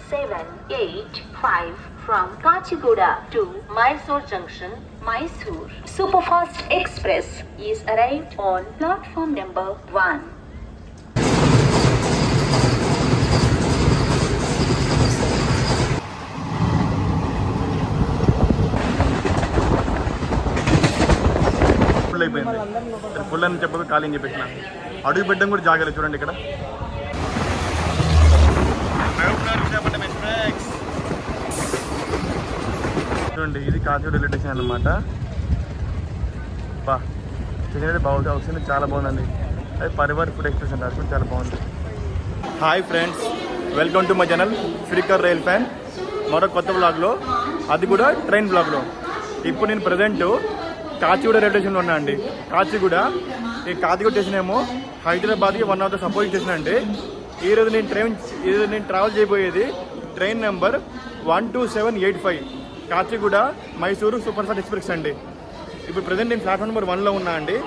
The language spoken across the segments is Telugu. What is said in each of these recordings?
785 from Kachiguda to Mysore Junction, Mysore. Superfast Express is arrived on platform number 1. అయిపోయింది ఫుల్ అని చెప్పక ఖాళీ అని చెప్పేసిన అడుగు పెట్టడం కూడా జాగ్రత్త చూడండి ఇక్కడ చూడండి ఇది కాచిగూడ రైల్వే స్టేషన్ అన్నమాట బా స్టేషన్ అయితే బాగుంది అవుతుంది చాలా బాగుందండి అది పరివార్ ఫుడ్ ఎక్స్ప్రెస్ అంటారు కూడా చాలా బాగుంది hi friends welcome to my channel freaker rail fan మరో కొత్త బ్లాగ్లో అది కూడా ట్రైన్ బ్లాగ్లో ఇప్పుడు నేను ప్రజెంట్ కాచిగూడ రైల్వే స్టేషన్లో ఉన్నా అండి కాచిగూడ ఈ కాచిగూడ స్టేషన్ ఏమో హైదరాబాద్కి one of the support station అండి ఈరోజు నేను ట్రావెల్ చేయబోయేది train number 12785 Kacheguda Mysuru super fast express అండి ఇప్పుడు ప్రజెంట్ నేను ప్లాట్ఫామ్ నెంబర్ 1లో ఉన్నా అండి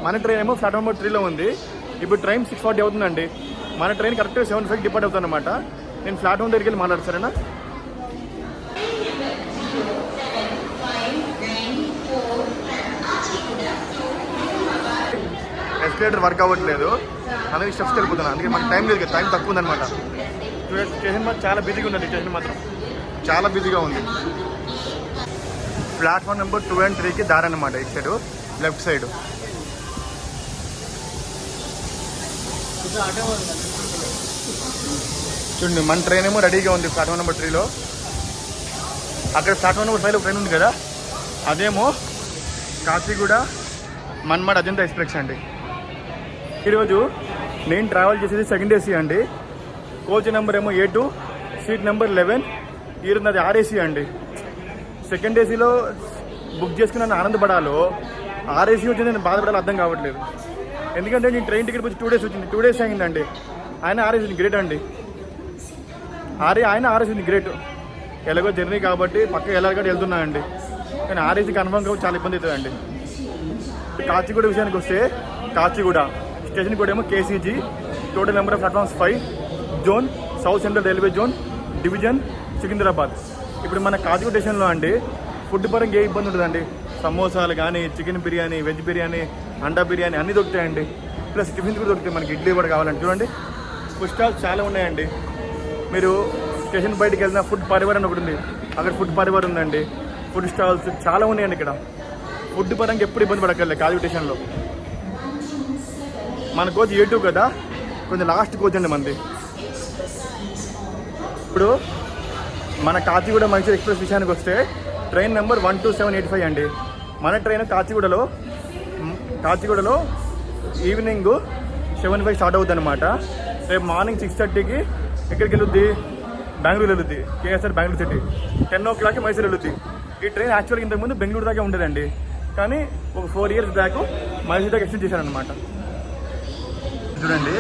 మన ట్రైన్ ఏమో ప్లాట్ఫామ్ నెంబర్ 3లో ఉంది ఇప్పుడు ట్రైన్ 6:40 అవుతుందండి మన ట్రైన్ కరెక్ట్గా 7:05 డిపార్ట్ అవుతుంది అనమాట నేను ప్లాట్ఫామ్ దగ్గరికి వెళ్ళి మాట్లాడతారేనా ఎస్కలేటర్ వర్క్ అవ్వట్లేదు అందుకే స్టెప్స్కి వెళ్ళిపోతున్నాను అందుకే మనకి టైం లేదు టైం తక్కువ ఉందన్నమాట స్టేషన్ మాత్రం చాలా బిజీగా ఉంది స్టేషన్ మాత్రం చాలా బిజీగా ఉంది ప్లాట్ఫామ్ నెంబర్ 2 and 3కి దారి అన్నమాట ఇటు సైడ్ లెఫ్ట్ సైడ్ చూడండి మన ట్రైన్ ఏమో రెడీగా ఉంది ప్లాట్ఫామ్ నెంబర్ 3లో అక్కడ ప్లాట్ఫామ్ నెంబర్ 5లో ట్రైన్ ఉంది కదా అదేమో కాచిగూడ మన్మాడ్ అజంతా ఎక్స్ప్రెస్ అండి ఈరోజు నేను ట్రావెల్ చేసేది సెకండ్ ఏసీ అండి కోచ్ నెంబర్ ఏమో A2 సీట్ నెంబర్ 11 ఈరోజు నాది RAC అండి సెకండ్ ఏసీలో బుక్ చేసుకుని నన్ను ఆనందపడాలో RAC వచ్చింది నేను బాధపడాలో అర్థం కావట్లేదు ఎందుకంటే నేను ట్రైన్ టికెట్ వచ్చి 2 days వచ్చింది 2 days అయిందండి ఆయన RAC గ్రేట్ అండి ఆయన RAC గ్రేట్ ఎలాగో జర్నీ కాబట్టి పక్క ఎలాగో వెళ్తున్నా అండి కానీ RAC కన్ఫర్మ్ కాబట్టి చాలా ఇబ్బంది అవుతుందండి కాచిగూడ విషయానికి వస్తే కాచిగూడ స్టేషన్ కూడా ఏమో KCG total number of platforms 5 zone south central railway zone division Secunderabad ఇప్పుడు మన కాచిగూడ స్టేషన్లో అండి ఫుడ్ పరంగా ఏ ఇబ్బంది ఉంటుందండి సమోసాలు కానీ చికెన్ బిర్యానీ వెజ్ బిర్యానీ అండా బిర్యానీ అన్నీ దొరుకుతాయండి ప్లస్ టిఫిన్స్ కూడా దొరుకుతాయి మనకి ఇడ్లీ కూడా కావాలంటే చూడండి ఫుడ్ స్టాల్స్ చాలా ఉన్నాయండి మీరు స్టేషన్ బయటకు వెళ్ళిన ఫుడ్ పరివార్ అని ఒకటి ఉంది అక్కడ ఫుడ్ పరివార్ ఉందండి ఫుడ్ స్టాల్స్ చాలా ఉన్నాయండి ఇక్కడ ఫుడ్ పరంగా ఎప్పుడు ఇబ్బంది పడక్కర్లేదు కాచిగూడ స్టేషన్లో మన కోచ్ A2 కదా కొంచెం లాస్ట్ కోచ్ అండి మనది ఇప్పుడు మన కాచిగూడ మైసూర్ ఎక్స్ప్రెస్ విషయానికి వస్తే ట్రైన్ నెంబర్ 12785 అండి మన ట్రైన్ కాచిగూడలో ఈవినింగ్ 7:05 స్టార్ట్ అవుతుంది అనమాట రేపు మార్నింగ్ 6:30కి ఎక్కడికి వెళ్ళుద్ది బెంగళూరు వెళ్ళుద్ది KSR బెంగళూరు సిటీ 10 o'clockకి మైసూర్ వెళ్ళుద్ది ఈ ట్రైన్ యాక్చువల్గా ఇంతకుముందు బెంగళూరు దాకా ఉండేదండి కానీ ఒక 4 years బ్యాక్ మైసూర్ దాకా ఎక్స్టెండ్ చేశారనమాట చూడండి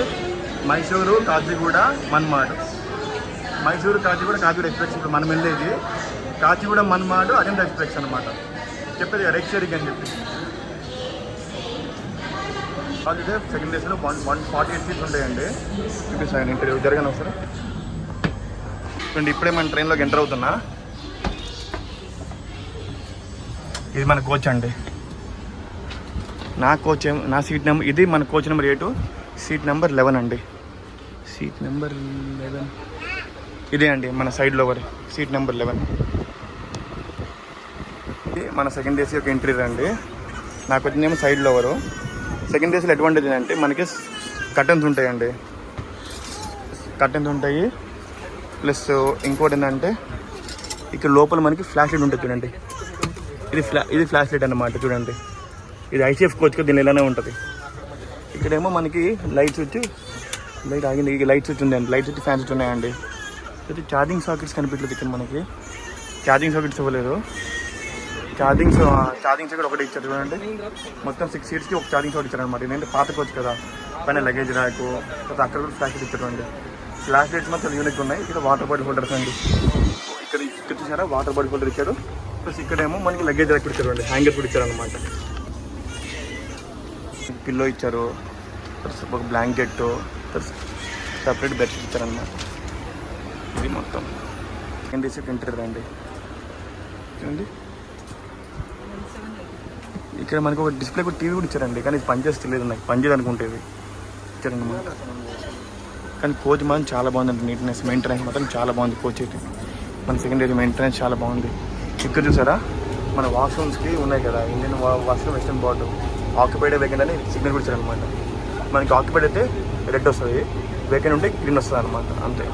మైసూరు కాచిగూడ మన్మాడ్ మైసూరు కాచిగూడ ఎక్స్ప్రెస్ ఇప్పుడు మనం వెళ్ళేది కాచిగూడ మన్మాడ్ అజంతా ఎక్స్ప్రెస్ అనమాట చెప్పేది రైట్ షేరింగ్ అని చెప్పి అదే సెకండ్ డేస్లో 148 సీట్స్ ఉంటాయండి చూపిస్తాను ఇంటర్వ్యూ జరగను ఒకసారి చూడండి ఇప్పుడే మన ట్రైన్లోకి ఎంటర్ అవుతున్నా ఇది మన కోచ్ అండి నా సీట్ నెంబర్ ఇది మన coach number A2 seat number 11 అండి సీట్ నెంబర్ 11 ఇదే అండి మన సైడ్లో వరి సీట్ నెంబర్ 11 ఇది మన సెకండ్ ఏసీ ఒక ఇంటీరియర్ అండి నాకు వచ్చిందేమో సైడ్లో వరు సెకండ్ ఏసీలో అడ్వాంటేజ్ ఏంటంటే మనకి కర్టన్స్ ఉంటాయండి కర్టన్స్ ఉంటాయి ప్లస్ ఇంకోటి ఏంటంటే ఇక్కడ లోపల మనకి ఫ్లాష్ లైట్ ఉంటుంది చూడండి ఇది ఫ్లాష్ లైట్ అన్నమాట చూడండి ఇది ICF కోచ్గా దీని ఇలానే ఉంటుంది ఇక్కడేమో మనకి లైట్స్ వచ్చి లైట్ ఆగింది ఇక లైట్స్ వచ్చి ఉందండి లైట్స్ వచ్చి ఫ్యాన్స్ ఉన్నాయండి అయితే ఛార్జింగ్ సాకెట్స్ కనిపించలేదు ఇక్కడ మనకి ఛార్జింగ్ సాకెట్స్ ఇవ్వలేదు ఛార్జింగ్ సాకెట్ ఒకటి ఇచ్చారు చూడండి మొత్తం 6 seatsకి ఒక ఛార్జింగ్ సాకెట్ ఇచ్చారు అనమాట ఏంటంటే పాత కోచ్ కదా పైన లగేజ్ ర్యాక్ అక్కడ కూడా ఫ్లాష్ లైట్ ఇచ్చారు అండి ఫ్లాష్ లైట్స్ మాత్రం యూనిక్ ఉన్నాయి ఇక్కడ వాటర్ బాటిల్ హోల్డర్స్ అండి ఇక్కడ చూసారా వాటర్ బాటిల్ హోల్డర్ ఇచ్చారు ప్లస్ ఇక్కడేమో మనకి లగేజ్ ర్యాక్ ఇచ్చారు అండి హ్యాంగర్ కూడా ఇచ్చారు అనమాట పిల్లో ఇచ్చారు ఒక బ్లాంకెట్ సపరేట్ బెడ్షీట్ ఇచ్చారనమాట ఇది మొత్తం NDC ఇంటీరియర్ అండి. చూడండి ఇక్కడ మనకు ఒక డిస్ప్లే కూడా టీవీ కూడా ఇచ్చారండి, కానీ ఇది పనిచేస్తలేదు, నాకు పనిచేయదు అనుకుంటేది ఇచ్చారండి మాట. కానీ కోచ్ మాత్రం చాలా బాగుందండి, నీట్నెస్ మెయింటెనెన్స్ మాత్రం చాలా బాగుంది. కోచ్ అయితే మన సెకండ్ ఏజ్ మెయింటెనెన్స్ చాలా బాగుంది. ఇక్కడ చూసారా మన వాష్రూమ్స్కి ఉన్నాయి కదా, Indian washroom western board occupied vacant అని సిగ్నల్ కూడా ఇచ్చారనమాట. మనకి ఆక్యుపైడ్ అయితే రెడ్ వస్తుంది, వేకెంట్ ఉంటే గ్రీన్ వస్తుంది అనమాట, అంతే.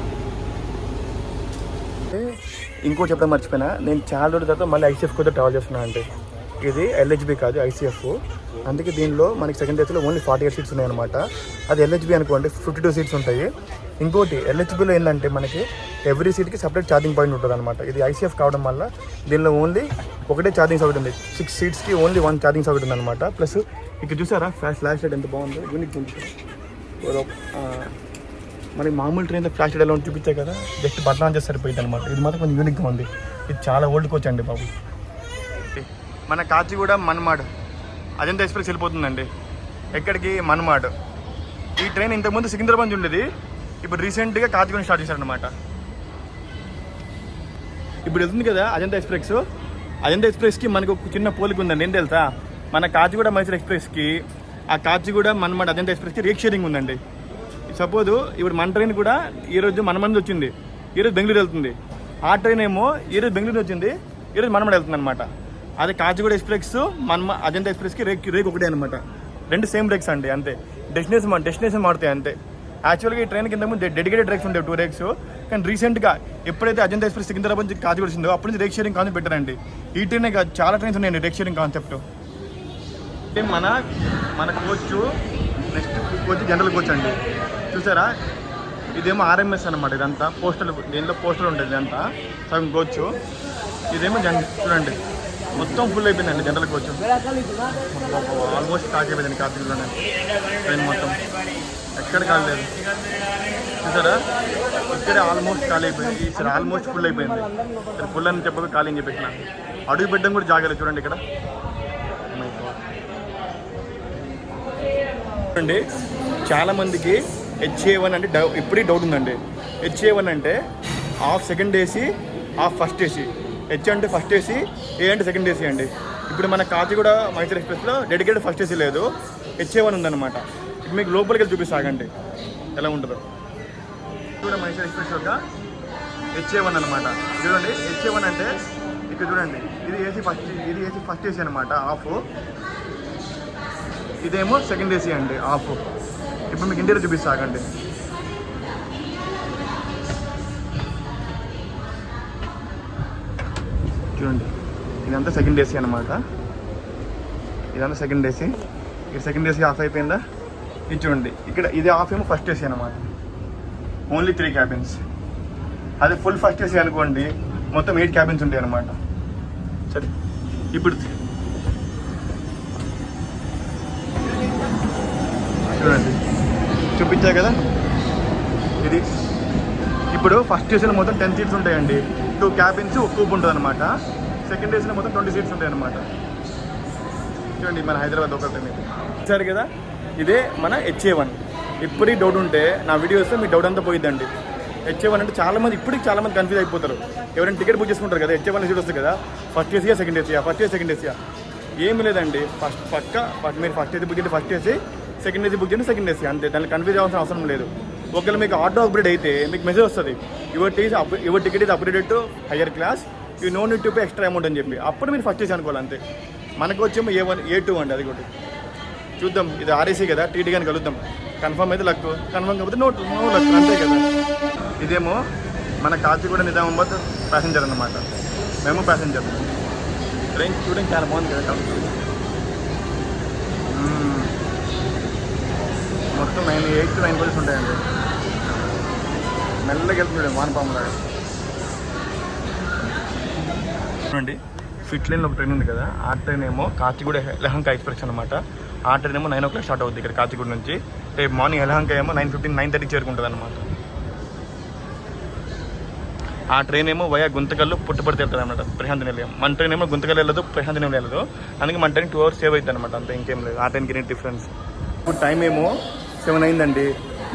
ఇంకో చెప్పడం మర్చిపోయినా, నేను చాలా రోజుల తర్వాత మళ్ళీ ICF కూడా ట్రావెల్ చేస్తున్నాను. అంటే ఇది LHB కాదు, ICF. అందుకే దీనిలో మనకి సెకండ్ ఏజ్లో ఓన్లీ 48 సీట్స్ ఉన్నాయి అనమాట. అది LHB అనుకోండి 52 సీట్స్ ఉంటాయి. ఇంకోటి LHBలో ఏంటంటే మనకి ఎవ్రీ సీట్కి సపరేట్ ఛార్జింగ్ పాయింట్ ఉంటుంది అనమాట. ఇది ICF కావడం వల్ల దీనిలో ఓన్లీ ఒకటే ఛార్జింగ్ సౌకర్యం ఉంది. 6 సీట్స్కి ఓన్లీ 1 ఛార్జింగ్ సౌకర్యం ఉంది అనమాట. ప్లస్ ఇక్కడ చూసారా ఫ్లాష్ లైట్ ఎంత బాగుందో, యూనిక్ ఉంది. మనకి మామూలు ట్రైన్లో ఫ్లాష్ లైట్ ఎలా చూపించాయి కదా, జస్ట్ బటన్ ఆన్ చేస్తే సరిపోయింది అనమాట. ఇది మాత్రం కొంచెం యూనిక్గా ఉంది. ఇది చాలా ఓల్డ్ కోచ్ అండి బాబు. మన కాచిగూడ మన్మాడ్ అజంతా ఎక్స్ప్రెస్ వెళ్ళిపోతుందండి. ఎక్కడికి? మన్మాడ్. ఈ ట్రైన్ ఇంతకుముందు సికింద్రాబాద్ ఉండేది, ఇప్పుడు రీసెంట్గా కాచిగూడ స్టార్ట్ చేశారనమాట. ఇప్పుడు వెళ్తుంది కదా అజంతా ఎక్స్ప్రెస్. అజంతా ఎక్స్ప్రెస్కి మనకు ఒక చిన్న పోలిక ఉందండి. ఏం తెలుసా, మన కాచిగూడ మైసూర్ ఎక్స్ప్రెస్కి ఆ కాచిగూడ మన్మాడ్ అజంతా ఎక్స్ప్రెస్కి రేక్ షేరింగ్ ఉందండి. సపోజ్ ఇప్పుడు మన ట్రైన్ కూడా ఈరోజు మనమంది వచ్చింది, ఈరోజు బెంగళూరు వెళ్తుంది. ఆ ట్రైన్ ఏమో ఈరోజు బెంగళూరు వచ్చింది, ఈరోజు మనమాడ్ వెళ్తుంది అనమాట. అదే కాచిగూడ ఎక్స్ప్రెస్ అజంతా ఎక్స్ప్రెస్కి రేక్ ఒకటే అనమాట. రెండు సేమ్ రేక్స్ అండి, అంతే. డెస్టినేషన్ మారుతాయి అంతే. యాక్చువల్గా ఈ ట్రైన్ కింద ముందు డెడికేటెడ్ రేక్స్ ఉంటాయి, 2 రేక్స్. కానీ రీసెంట్గా ఎప్పుడైతే అజంతా ఎక్స్ప్రెస్ సికింద్రాబాద్ నుంచి కాచిగూడ వచ్చిందో అప్పటి నుంచి రేక్ షేరింగ్ కాన్సెప్ట్ పెట్టారండి. ఈ ట్రైనే కాదు, చాలా ట్రైన్స్ ఉన్నాయండి రేక్ షేరింగ్ కాన్సెప్ట్. మన coach next coach general coach అండి. చూసారా ఇదేమో RMS అనమాట. ఇదంతా పోస్టల్, దీనిలో పోస్టల్ ఉంటుంది ఇదంతా సగం కోచ్. ఇదేమో చూడండి మొత్తం ఫుల్ అయిపోయిందండి జనరల్ కోచ్. ఆల్మోస్ట్ స్టార్ట్ అయిపోయిందండి కాచిగూడలోనే ట్రైన్ మొత్తం, ఎక్కడ కాలేదు. చూసారా ఇక్కడే ఆల్మోస్ట్ ఖాళీ అయిపోయింది. ఈసారి ఆల్మోస్ట్ ఫుల్ అయిపోయింది. ఫుల్ అని చెప్పక ఖాళీ అని చెప్పేసిన. అడుగు పెట్టడం కూడా జాగలేదు చూడండి ఇక్కడ. చూడండి చాలామందికి HA1 అంటే ఇప్పుడే డౌట్ ఉందండి. HA1 అంటే half second AC, half first AC. H అంటే ఫస్ట్ ఏసీ, A అంటే సెకండ్ ఏసీ అండి. ఇప్పుడు మన కాచిగూడ మైసూర్ ఎక్స్ప్రెస్లో డెడికేటెడ్ ఫస్ట్ ఏసీ లేదు, HA1 ఉందన్నమాట. ఇప్పుడు మీకు లోపలికి వెళ్ళి చూపిస్తాగండి ఎలా ఉంటుందో. కూడా మైసూర్ ఎక్స్ప్రెస్ యొక్క HA1 అనమాట. చూడండి HA1 అంటే ఇక్కడ చూడండి ఇది ఏసీ ఫస్ట్ ఏసీ అనమాట హాఫ్. ఇదేమో సెకండ్ ఏసీ అండి హాఫ్. ఇప్పుడు మీకు ఇంటీరియర్ చూపిస్తాగండి. చూడండి ఇదంతా సెకండ్ ఏసీ అనమాట. ఇదంతా సెకండ్ ఏసీ. ఇది సెకండ్ ఏసీ ఆఫ్ అయిపోయిందా, ఇది చూడండి ఇక్కడ ఇది ఆఫ్ ఏమో ఫస్ట్ ఏసీ అనమాట. Only 3 cabins. అది ఫుల్ ఫస్ట్ ఏసీ అనుకోండి మొత్తం 8 క్యాబిన్స్ ఉంటాయి అనమాట. సరే ఇప్పుడు చూడండి చూపించా కదా ఇది. ఇప్పుడు ఫస్ట్ ఏసీలో మొత్తం 10 సీట్స్ ఉంటాయండి, 2 క్యాబిన్స్, ఒక కూప్ ఉంటుంది అనమాట. సెకండ్ ఏసీలో మొత్తం 20 సీట్స్ ఉంటాయి అనమాట. చూడండి మన హైదరాబాద్ ఒకటి మీకు సరే కదా. ఇదే మన HA1. ఇప్పుడు డౌట్ ఉంటే నా వీడియో వస్తే మీ డౌట్ అంతా పోయిద్దండి. HA1 అంటే చాలామంది ఇప్పటికి చాలామంది కన్ఫ్యూజ్ అయిపోతారు. ఎవరైనా టికెట్ బుక్ చేసుకుంటారు కదా, HA1 సీట్ వస్తుంది కదా, first Asia second Asia, first AC second Asia. ఏమి లేదండి, మీరు ఫస్ట్ ఏసీ బుక్ చేయండి first AC, second AC book చేయండి సెకండ్ ఏసీ, అంతే. దానికి కన్ఫ్యూజ్ అవ్వాల్సిన అవసరం లేదు. ఒకవేళ మీకు ఆటో అప్గ్రేడ్ అయితే మీకు మెసేజ్ వస్తుంది, your ticket is upgraded to higher class, you know need to pay extra amount అని చెప్పి. అప్పుడు మీరు ఫస్ట్ ఏసీ అనుకోవాలి అంతే. మనకు వచ్చేమో A1 A2 అండి. అది కూడా చూద్దాం. ఇది RAC కదా, TT కానీ కలుద్దాం. కన్ఫర్మ్ అయితే లక్, కన్ఫర్మ్ కాకపోతే నో లక్, అంతే కదా. ఇదేమో మన కాచిగూడ నిజామాబాద్ ప్యాసింజర్ అన్నమాట. మేము ప్యాసింజర్. ట్రైన్ చూడడానికి చాలా బాగుంది కదా. మొత్తం 8 to 9 బస్సెస్ ఉంటాయండి. మెల్లగా వెళ్తున్నాడు వానపాములాగా. చూడండి ఫిట్ లైన్లో ఒక ట్రైన్ ఉంది కదా, ఆ ట్రైన్ ఏమో కాచిగూడ యలహంక ఎక్స్ప్రెస్ అనమాట. ఆ ట్రైన్ ఏమో 9 o'clock స్టార్ట్ అవుతుంది ఇక్కడ కాచిగూడ నుంచి. రేపు మార్నింగ్ యలహంక ఏమో 9:15, 9:30 చేరుకుంటుంది అనమాట. ఆ ట్రైన్ ఏమో వయా గుంతకల్లు పుట్టపడితే వెళ్తుంది అనమాట, ప్రశాంతి నిలయం. మన ట్రైన్ ఏమో గుంతకల్లు వెళ్ళదు, ప్రశాంతి నిలయం వెళ్ళదు. అందుకే మన ట్రైన్ 2 hours సేవ్ అవుతుంది అనమాట, అంతే, ఇంకేం లేదు. ఆ ట్రైన్కి ఏంటి డిఫరెన్స్. ఇప్పుడు టైం ఏమో 7 అయిందండి.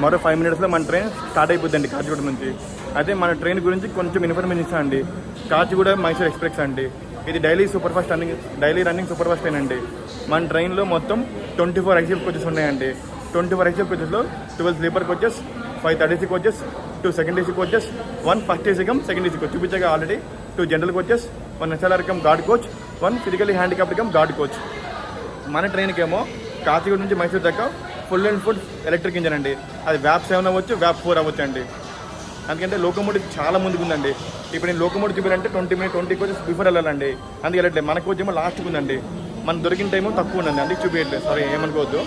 మరో 5 minutesలో మన ట్రైన్ స్టార్ట్ అయిపోద్దండి కాచిగూడ నుంచి. అదే మన ట్రైన్ గురించి కొంచెం ఇన్ఫర్మేషన్ ఇస్తాను అండి. కాచిగూడ మైసూర్ ఎక్స్ప్రెస్ అండి. ఇది daily running super fast train అండి. మన ట్రైన్లో మొత్తం 24 ఐసీఎఫ్ కోచెస్ ఉన్నాయండి. 24 ఐసీఎఫ్ కోచెస్లో 12 sleeper coaches, 5 third AC coaches, 2 second AC coaches, 1 first AC cum second AC coach చూపించగా already, 2 general coaches, 1 SLR cum guard coach, 1 physically handicapped cum guard coach. మన ట్రైన్కి ఏమో కాచిగూడ నుంచి మైసూర్ దాకా full and full electric engine అండి. అది వ్యాప్ 7 అవ్వచ్చు, వ్యాప్ 4 అవ్వచ్చు అండి. అందుకంటే లోకోమోటివ్ చాలా ముందుకు ఉందండి. ఇప్పుడు నేను లోకోమోటివ్ చూపించాలంటే 20 కోచెస్ బిఫోర్ వెళ్ళాలండి. అందుకే వెళ్ళట్లేదు. మన కోచ్ ఏమో లాస్ట్కి ఉందండి. మనం దొరికిన టైం తక్కువ ఉందండి, అందుకే చూపించట్లేదు. సారీ, ఏమనుకోవద్దు.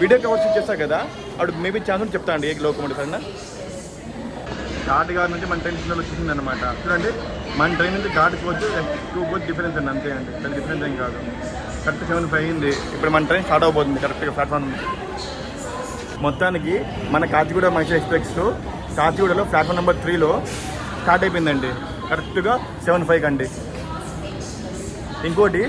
వీడియో కవర్స్ చేస్తా కదా, అప్పుడు మేబీ ఛాన్స్ చెప్తా అండి ఏ లోకోమోటివ్ సరేనా. ఘాట్ గారి నుంచి మన ట్రైన్ సిగ్నల్ వచ్చేసింది అనమాట. చూడండి, మన ట్రైన్ నుంచి ఘాట్ కోచ్ 2 కోచ్ డిఫరెన్స్ అండి, అంతే అండి. పెద్ద డిఫరెన్స్ ఏం కాదు. కరెక్ట్ 7:05 అయింది. ఇప్పుడు మన ట్రైన్ స్టార్ట్ అవబోతుంది కరెక్ట్గా ప్లాట్ఫామ్ నుంచి. మొత్తానికి మన కాచిగూడ మైసూర్ ఎక్స్ప్రెస్ కాచిగూడలో ప్లాట్ఫామ్ నెంబర్ 3లో స్టార్ట్ అయిపోయిందండి. కరెక్ట్గా 7:05 అండి. ఇంకోటి,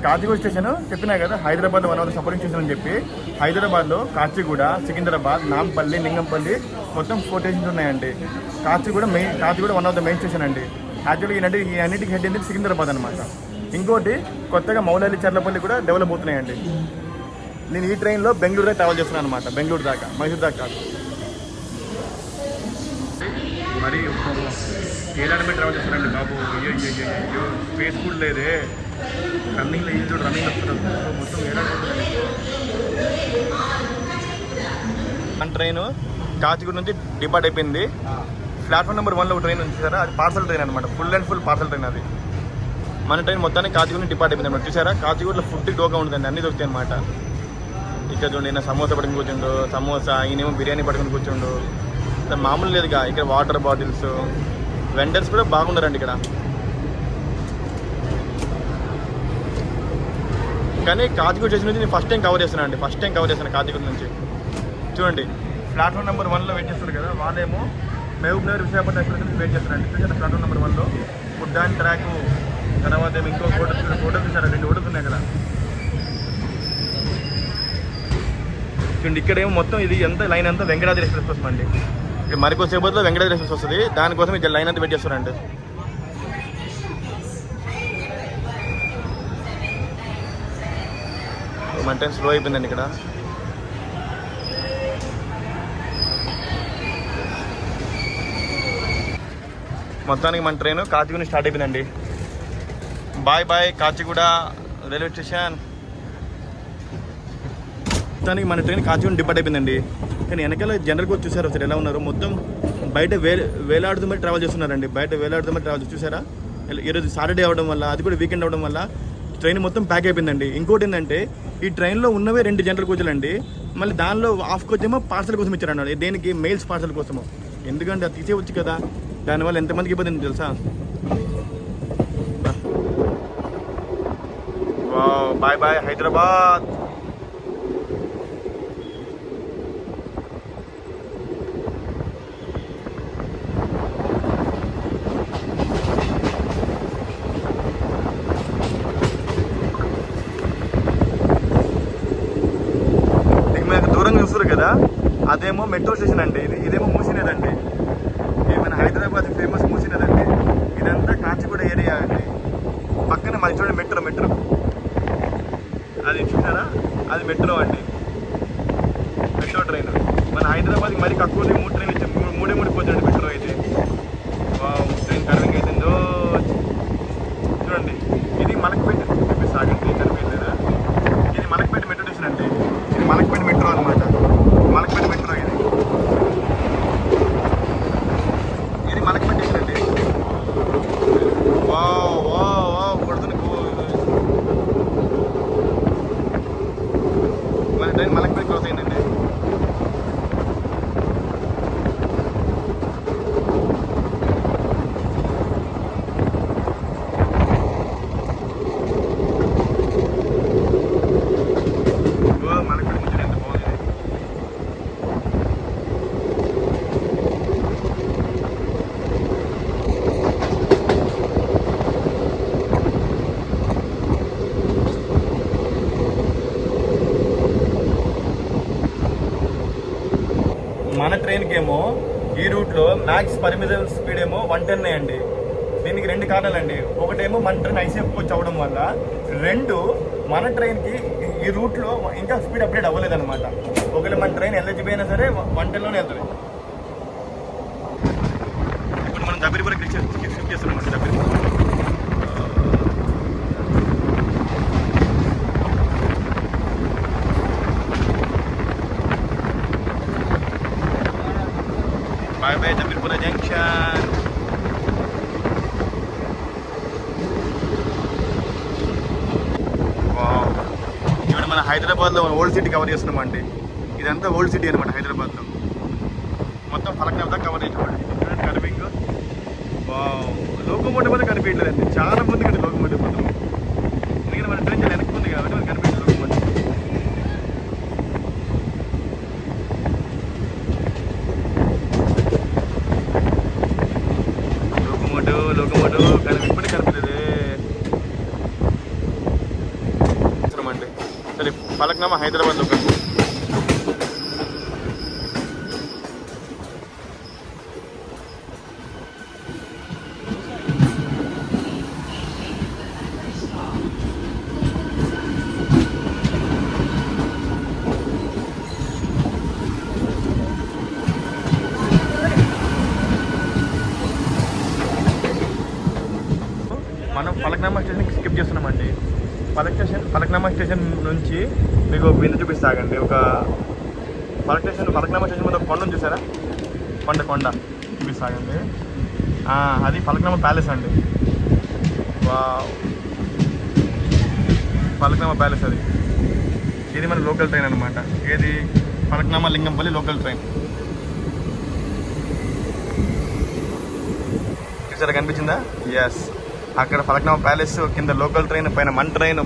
కాచిగూడ స్టేషన్ చెప్పినా కదా, హైదరాబాద్లో 1 సపోర్టింగ్ స్టేషన్ అని చెప్పి. హైదరాబాద్లో కాచిగూడ, సికింద్రాబాద్, నాంపల్లి, లింగంపల్లి మొత్తం 4 స్టేషన్స్ ఉన్నాయండి. Kacheguda 1 of the main station అండి. యాక్చువల్గా ఈ అన్నిటికీ హెడ్ ఏంటి సికింద్రాబాద్ అనమాట. ఇంకోటి, కొత్తగా మౌలాలి, చర్లపల్లి కూడా డెవలప్ అవుతున్నాయండి. నేను ఈ ట్రైన్లో బెంగళూరు దాకా ట్రావెల్ చేస్తున్నాను అనమాట. బెంగళూరు దాకా, మైసూర్ దాకా కాదు. మరి ఏడాది ట్రావెల్ చేస్తారండి బాబు. అయ్యో స్పేస్ కూడా లేదే. రన్నింగ్లో ఈ చూడు, రన్నింగ్ వస్తున్నారు మొత్తం. ఏడాది మన ట్రైన్ కాచిగూడ నుంచి డిపార్ట్ అయిపోయింది. ప్లాట్ఫామ్ నెంబర్ 1లో ట్రైన్ ఉంది చూసారా, అది పార్సల్ ట్రైన్ అనమాట. Full and full parcel train అది. మన ట్రైన్ మొత్తానికి కాచిగూడ నుంచి డిపార్ట్ అయిపోయింది అనమాట. చూసారా, కాచిగూడలో ఫుడ్ డోగా ఉంటుందండి, అన్నీ దొరుకుతాయి అనమాట. ఇక్కడ చూడండి, ఈయన సమోసా పట్టుకుని కూర్చుండు, సమోసా, ఈయనేమో బిర్యానీ పట్టుకుని కూర్చుండు. మామూలు లేదుగా. ఇక్కడ వాటర్ బాటిల్స్, వెండర్స్ కూడా బాగుండారండి ఇక్కడ. కానీ కాచిగూడ స్టేషన్ నుంచి నేను ఫస్ట్ టైం కవర్ చేస్తున్నాను కాచిగూడ నుంచి. చూడండి, ప్లాట్ఫామ్ నెంబర్ 1లో వెయిట్ చేస్తారు కదా, వాళ్ళేమో మహబూబ్ నగర్, విశాఖపట్నం ఎక్స్ప్రెస్ నుంచి వెయిట్ చేస్తారండి. చూసారా, ప్లాట్ఫామ్ నెంబర్ 1లో ఫుడ్ అండ్ ట్రాక్, తర్వాత ఏమో ఇంకో ఫోటో చూసారా, 2 ఫోటోస్ ఉన్నాయి కదా. చూడండి, ఇక్కడేమో మొత్తం ఇది ఎంత లైన్ అంతా వెంకటాద్రి ఎక్స్ప్రెస్ కోసం అండి. ఇక్కడ మరికొద్దిసేపట్లో వెంకటాద్రి ఎక్స్ప్రెస్ వస్తుంది, దానికోసం ఇది లైన్ అంతా వెయిట్ చేస్తారండి. మన ట్రైన్ స్లో అయిపోయిందండి ఇక్కడ. మొత్తానికి మన ట్రైన్ కాచిగూడ స్టార్ట్ అయిపోయిందండి. Bye Kacheguda railway station. మొత్తానికి మన ట్రైన్ కాచిగూడ డిపార్ట్ అయిపోయిందండి. కానీ వెనకాల జనరల్ కోచ్ చూసారు సార్ ఎలా ఉన్నారు. మొత్తం బయట వేలాడుతూ మరి ట్రావెల్ చేస్తున్నారండి. చూసారా, ఈరోజు సాటర్డే అవ్వడం వల్ల, అది కూడా వీకెండ్ అవ్వడం వల్ల ట్రైన్ మొత్తం ప్యాక్ అయిపోయిందండి. ఇంకోటి ఏంటంటే, ఈ ట్రైన్లో ఉన్నవే 2 జనరల్ కోచ్లు అండి. మళ్ళీ దానిలో హాఫ్ కోచ్ ఏమో పార్సల్ కోసం ఇచ్చారన్నాడు. దేనికి? మెయిల్స్ పార్సల్ కోసము. ఎందుకంటే అది తీసేవచ్చు కదా, దానివల్ల ఎంతమందికి ఇబ్బంది తెలుసా. బాయ్ హైదరాబాద్. చూస్తారు కదా, అదేమో మెట్రో స్టేషన్ అండి. ఇదేమో మూసినదండి. మన హైదరాబాద్ ఫేమస్ మూసినదండి. ఇదంతా కాచిగూడ ఏరియా అండి. పక్కన మరి చూడండి మెట్రో అది చూసారా, అది మెట్రో అండి. మెట్రో ట్రైన్ మన హైదరాబాద్కి మరి తక్కువ 3 ట్రైన్లు ఇచ్చాం. 3 పోతుందండి మెట్రో అయితే. ట్రైన్ కరెంట్ అవుతుందో చూడండి. ఇది మలక్పేట సాగండి, కనిపించలేదా? ఇది మలక్పేట మెట్రో స్టేషన్ అండి. ఇది మలక్పేట మెట్రో అనమాట. మలక్పేట మెట్రో ఇది మలక్పేట స్టేషన్ అండి. కొడుతున్న మన ట్రైన్ మలక్పేట క్రాస్ అయిందండి. మన ట్రైన్కి ఏమో ఈ రూట్లో రూట్లో మ్యాక్స్ పర్మిషన్ స్పీడ్ ఏమో 110 అండి. దీనికి 2 కారణాలండి. ఒకటేమో మన ట్రైన్ ఐసీఎఫ్ కోచ్ అవ్వడం వల్ల, 2 మన ట్రైన్కి ఈ రూట్లో ఇంకా స్పీడ్ అప్డేట్ అవ్వలేదన్నమాట. ఒకవేళ మన ట్రైన్ ఎల్హెచ్బి అయినా సరే 110లోనే వెళ్తుంది. ఇప్పుడు మనం దబిరిపురం షిఫ్ట్ చేస్తున్నాం. దబిరిపురం బాయ్ బాయ్ దబిరిపుర జంక్షన్. ఇప్పుడు మన హైదరాబాద్లో ఓల్డ్ సిటీ కవర్ చేస్తున్నామండి. ఇదంతా ఓల్డ్ సిటీ అనమాట. హైదరాబాద్లో మొత్తం ఫలక్నామా దాకా కవర్ చేసామండి. కర్వింగ్ లోకోమోటివ్ అయితే కనిపించలేదండి. చాలా మంది కండి లోకోమోటివ్ మొత్తం. ఎందుకంటే మన ట్రైన్ చాలా వెనక్కి ఉంది కాబట్టి మనకి కనిపించలేదు లోకోమోటివ్. ఇప్పటికీ కనిపించలేదు. అండి సరే ఫలక్నామా హైదరాబాద్లో మనం ఫలక్నామా స్టేషన్కి స్కిప్ చేస్తున్నామండి. ఫలక్నామా స్టేషన్ నుంచి మీకు విందు చూపిస్తాగండి. ఒక ఫలక్నామా స్టేషన్ మీద కొండను చూసారా? కొండ చూపిస్తాగండి. అది ఫలక్నామా ప్యాలెస్ అండి. ఫలక్నామా ప్యాలెస్ అది. ఇది మన లోకల్ ట్రైన్ అనమాట. ఏది ఫలక్నామా లింగంపల్లి లోకల్ ట్రైన్. చూసారా కనిపించిందా? ఎస్, అక్కడ ఫలక్నామా ప్యాలెస్, కింద లోకల్ ట్రైన్, పైన మన ట్రైన్.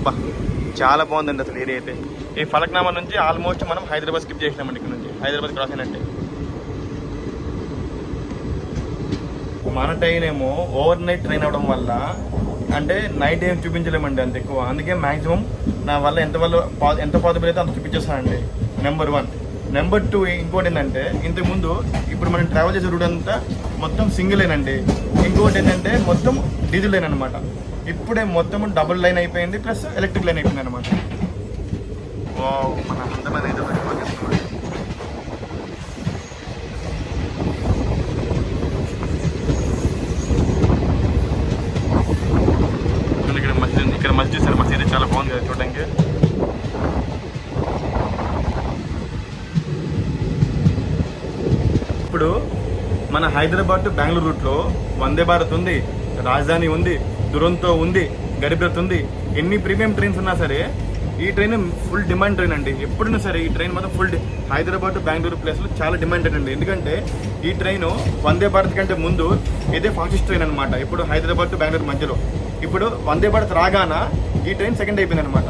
చాలా బాగుందండి అసలు ఏరియా అయితే. ఈ ఫలక్నామా నుంచి ఆల్మోస్ట్ మనం హైదరాబాద్ స్కిప్ చేసినామండి. ఇక్కడ నుంచి హైదరాబాద్ క్రాస్ అయినట్టే. మన ట్రైన్ ఏమో ఓవర్ నైట్ ట్రైన్ అవడం వల్ల, అంటే నైట్ ఏం చూపించలేమండి అంత ఎక్కువ. అందుకే మ్యాక్సిమం నా వల్ల ఎంత పాసిబుల్ అయితే అంత చూపించేస్తానండి. నెంబర్ 1. నెంబర్ 2 ఇంకోటి ఏంటంటే, ఇంతకుముందు ఇప్పుడు మనం ట్రావెల్ చేసే రూట్ అంతా మొత్తం సింగిల్ లైన్ అండి. ఇంకోటి ఏంటంటే మొత్తం డీజిల్ లైన్ అనమాట. ఇప్పుడే మొత్తం డబుల్ లైన్ అయిపోయింది, ప్లస్ ఎలక్ట్రిక్ లైన్ అయిపోయింది అనమాట. మన అందమైన ఇక్కడ మస్జిద్ సార్, మసీద్ చాలా బాగుంది కదా చూడడానికి. ఇప్పుడు మన హైదరాబాద్ టు బెంగళూరు రూట్లో వందే భారత్ ఉంది, రాజధాని ఉంది, దురంతో ఉంది, గరీబ్ రథ్ ఉంది. ఎన్ని ప్రీమియం ట్రైన్స్ ఉన్నా సరే ఈ ట్రైన్ ఫుల్ డిమాండ్ ట్రైన్ అండి. ఎప్పుడైనా సరే ఈ ట్రైన్ మాత్రం ఫుల్ హైదరాబాద్ టు బెంగళూరు ప్లేస్లో చాలా డిమాండెడ్ అండి. ఎందుకంటే ఈ ట్రైన్ వందే భారత్ కంటే ముందు ఇదే ఫాస్టెస్ట్ ట్రైన్ అనమాట. ఇప్పుడు హైదరాబాద్ టు బెంగళూరు మధ్యలో. ఇప్పుడు వందే భారత్ రాగాన ఈ ట్రైన్ సెకండ్ అయిపోయింది అనమాట.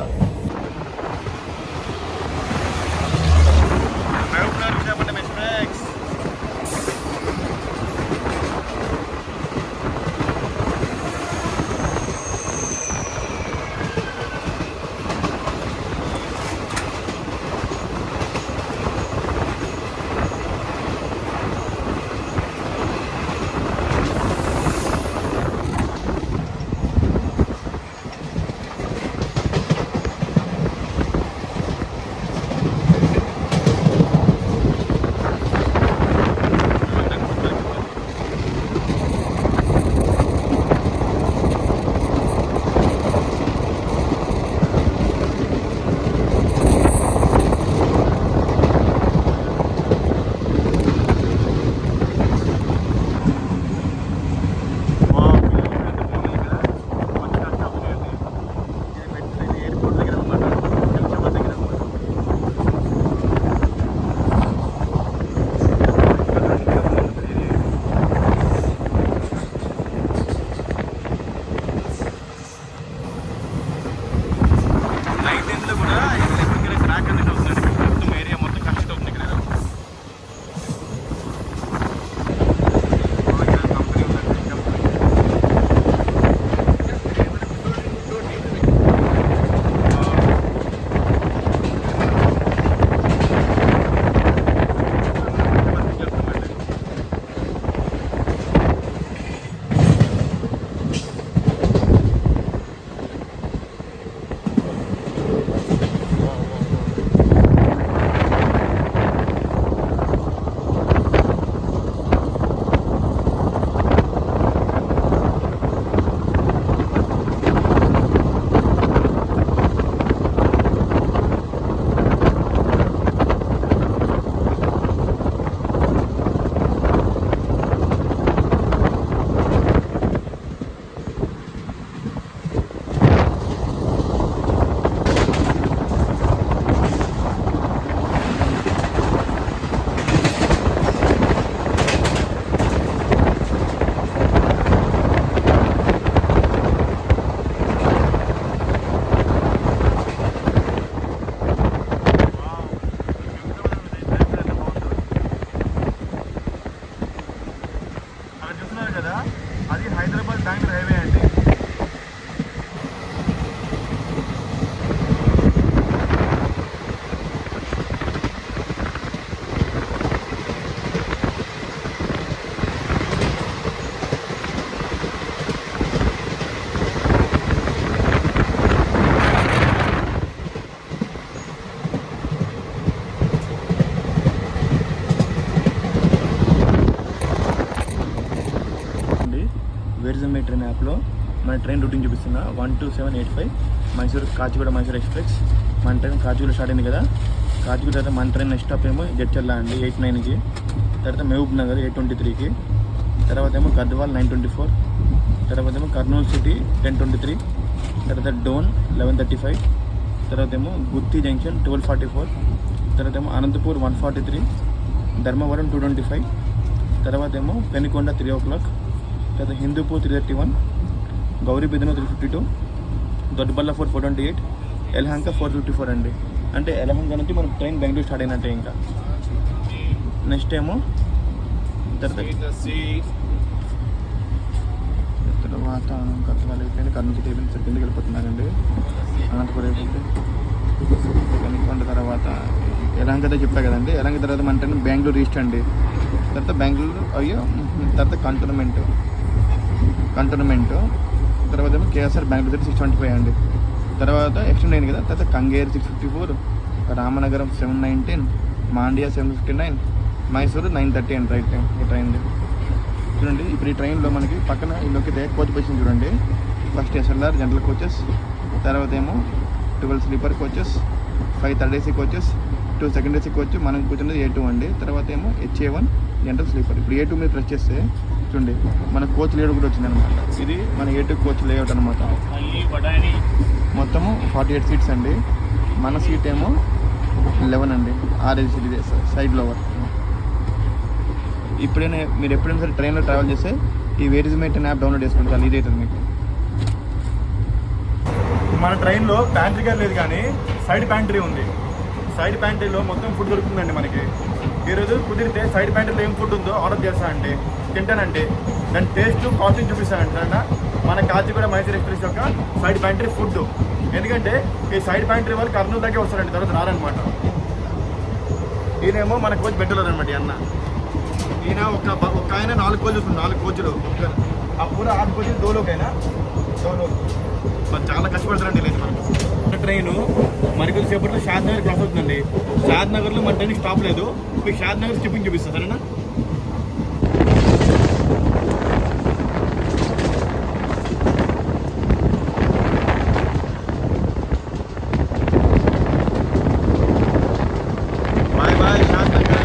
బెంగళూరు హైవే అండి. వేర్జమ్ ట్రైన్ యాప్లో మన ట్రైన్ రూటింగ్ చూపిస్తున్నా 12785 మైసూర్ కాచిగూడ మైసూర్ ఎక్స్ప్రెస్. మన ట్రైన్ కాచిగూడ స్టార్ట్ అయింది కదా, కాచిగూడ తర్వాత మన ట్రైన్ నెక్స్ట్ స్టాప్ ఏమో జడ్చర్ల అండి 89కి, తర్వాత మహబూబ్ నగర్ 823కి, తర్వాత ఏమో గద్వాల్ 924, తర్వాత ఏమో కర్నూలు సిటీ 1023, తర్వాత డోన్ 1135, తర్వాత ఏమో గుత్తి జంక్షన్ 1244, తర్వాత ఏమో అనంతపూర్ 143, ధర్మవరం 225, తర్వాత ఏమో పెనుకొండ 3 o'clock, తర్వాత హిందూపూర్ 331, గౌరీబిదనూర్ 352, దొడ్డబల్లాపూర్ 428, యలహంక 454 అండి. అంటే యలహంక నుంచి మన ట్రైన్ బెంగళూరు స్టార్ట్ అయినట్టే. ఇంకా నెక్స్ట్ ఏమో తర్వాత కర్నూలు అయిపోయింది, కర్నూలు సిటీ అయిపోయింది, కిందకి వెళ్ళిపోతున్నారండి. అనంతపురం అయిపోయింది, పెనుకొండ తర్వాత యలహంక అయితే చెప్పా కదండి. యలహంక తర్వాత మన ట్రైన్ బెంగళూరు ఈస్ట్ అండి. తర్వాత బెంగళూరు తర్వాత కంటోన్మెంట్, తర్వాత ఏమో కేఎస్ఆర్ బెంగళూరు 625 అండి. తర్వాత ఎక్స్టెండ్ అయింది కదా, తర్వాత కంగేరు 654, రామనగరం 719, మాండ్యా 759, మైసూరు 930 అండి. రైట్ టైం ఈ ట్రైన్ చూడండి. ఇప్పుడు ఈ ట్రైన్లో మనకి పక్కన ఇల్లొక్కితే కోచ్ పొజిషన్ చూడండి. ఫస్ట్ ఎస్ఎల్ఆర్ జనరల్ కోచెస్, తర్వాత ఏమో 12 sleeper coaches, 5 third AC coaches, 2 second AC coach, మనం కూర్చున్నది A2 అండి. తర్వాత ఏమో HA1 జనరల్ స్లీపర్. ఇప్పుడు A2 మీద ప్రెస్ చేస్తే చూడండి మన కోచ్ లేఅవుట్ కూడా వచ్చింది అనమాట. ఇది మన A2 కోచ్ లేఅవుట్ అనమాట. మొత్తము 48 సీట్స్ అండి. మన సీట్ ఏమో 11 అండి. 6 సీట్ సైడ్లో వర్క్. ఇప్పుడైనా మీరు ఎప్పుడైనా సరే ట్రైన్లో ట్రావెల్ చేస్తే ఈ వేరిజమ్ యాప్ డౌన్లోడ్ చేసుకుంటే చాలా ఈజీ అవుతుంది మీకు. మన ట్రైన్లో ప్యాంట్రీ గారు లేదు కానీ సైడ్ ప్యాంట్రీ ఉంది. సైడ్ ప్యాంట్రీలో మొత్తం ఫుడ్ దొరుకుతుందండి మనకి. ఈరోజు కుదిరితే సైడ్ ప్యాంట్రీలో ఏం ఫుడ్ ఉందో ఆర్డర్ చేస్తానండి, తింటానండి. దాని టేస్ట్ కాస్టింగ్ చూపిస్తానండి. మన కాచిగూడ మైసూర్ ఎక్స్ప్రెస్ యొక్క సైడ్ ప్యాంట్రీ ఫుడ్. ఎందుకంటే ఈ సైడ్ ప్యాంట్రీ వాళ్ళు కర్నూలు దగ్గర వస్తారండి, తర్వాత రారనమాట. ఈయనేమో మన కోచ్ పెట్టలేదు అనమాట. అన్న ఈయన ఒక ఆయన 4 కోచ్లు వస్తుంది, 4 కోచ్లు. ఆ పూర 8 కోచ్లు దోలోకైనా చాలా కష్టపడతారండి. లేదు మనకు ట్రైన్ మరికొద్ది సేపట్లో షాద్ నగర్ క్రాస్ అవుతుందండి. షాద్ నగర్లో మన ట్రైన్కి స్టాప్ లేదు. మీకు షాద్ నగర్ స్టిప్పింగ్ చూపిస్తుంది సరేనా. బాయ్ బాయ్ షాద్ నగర్.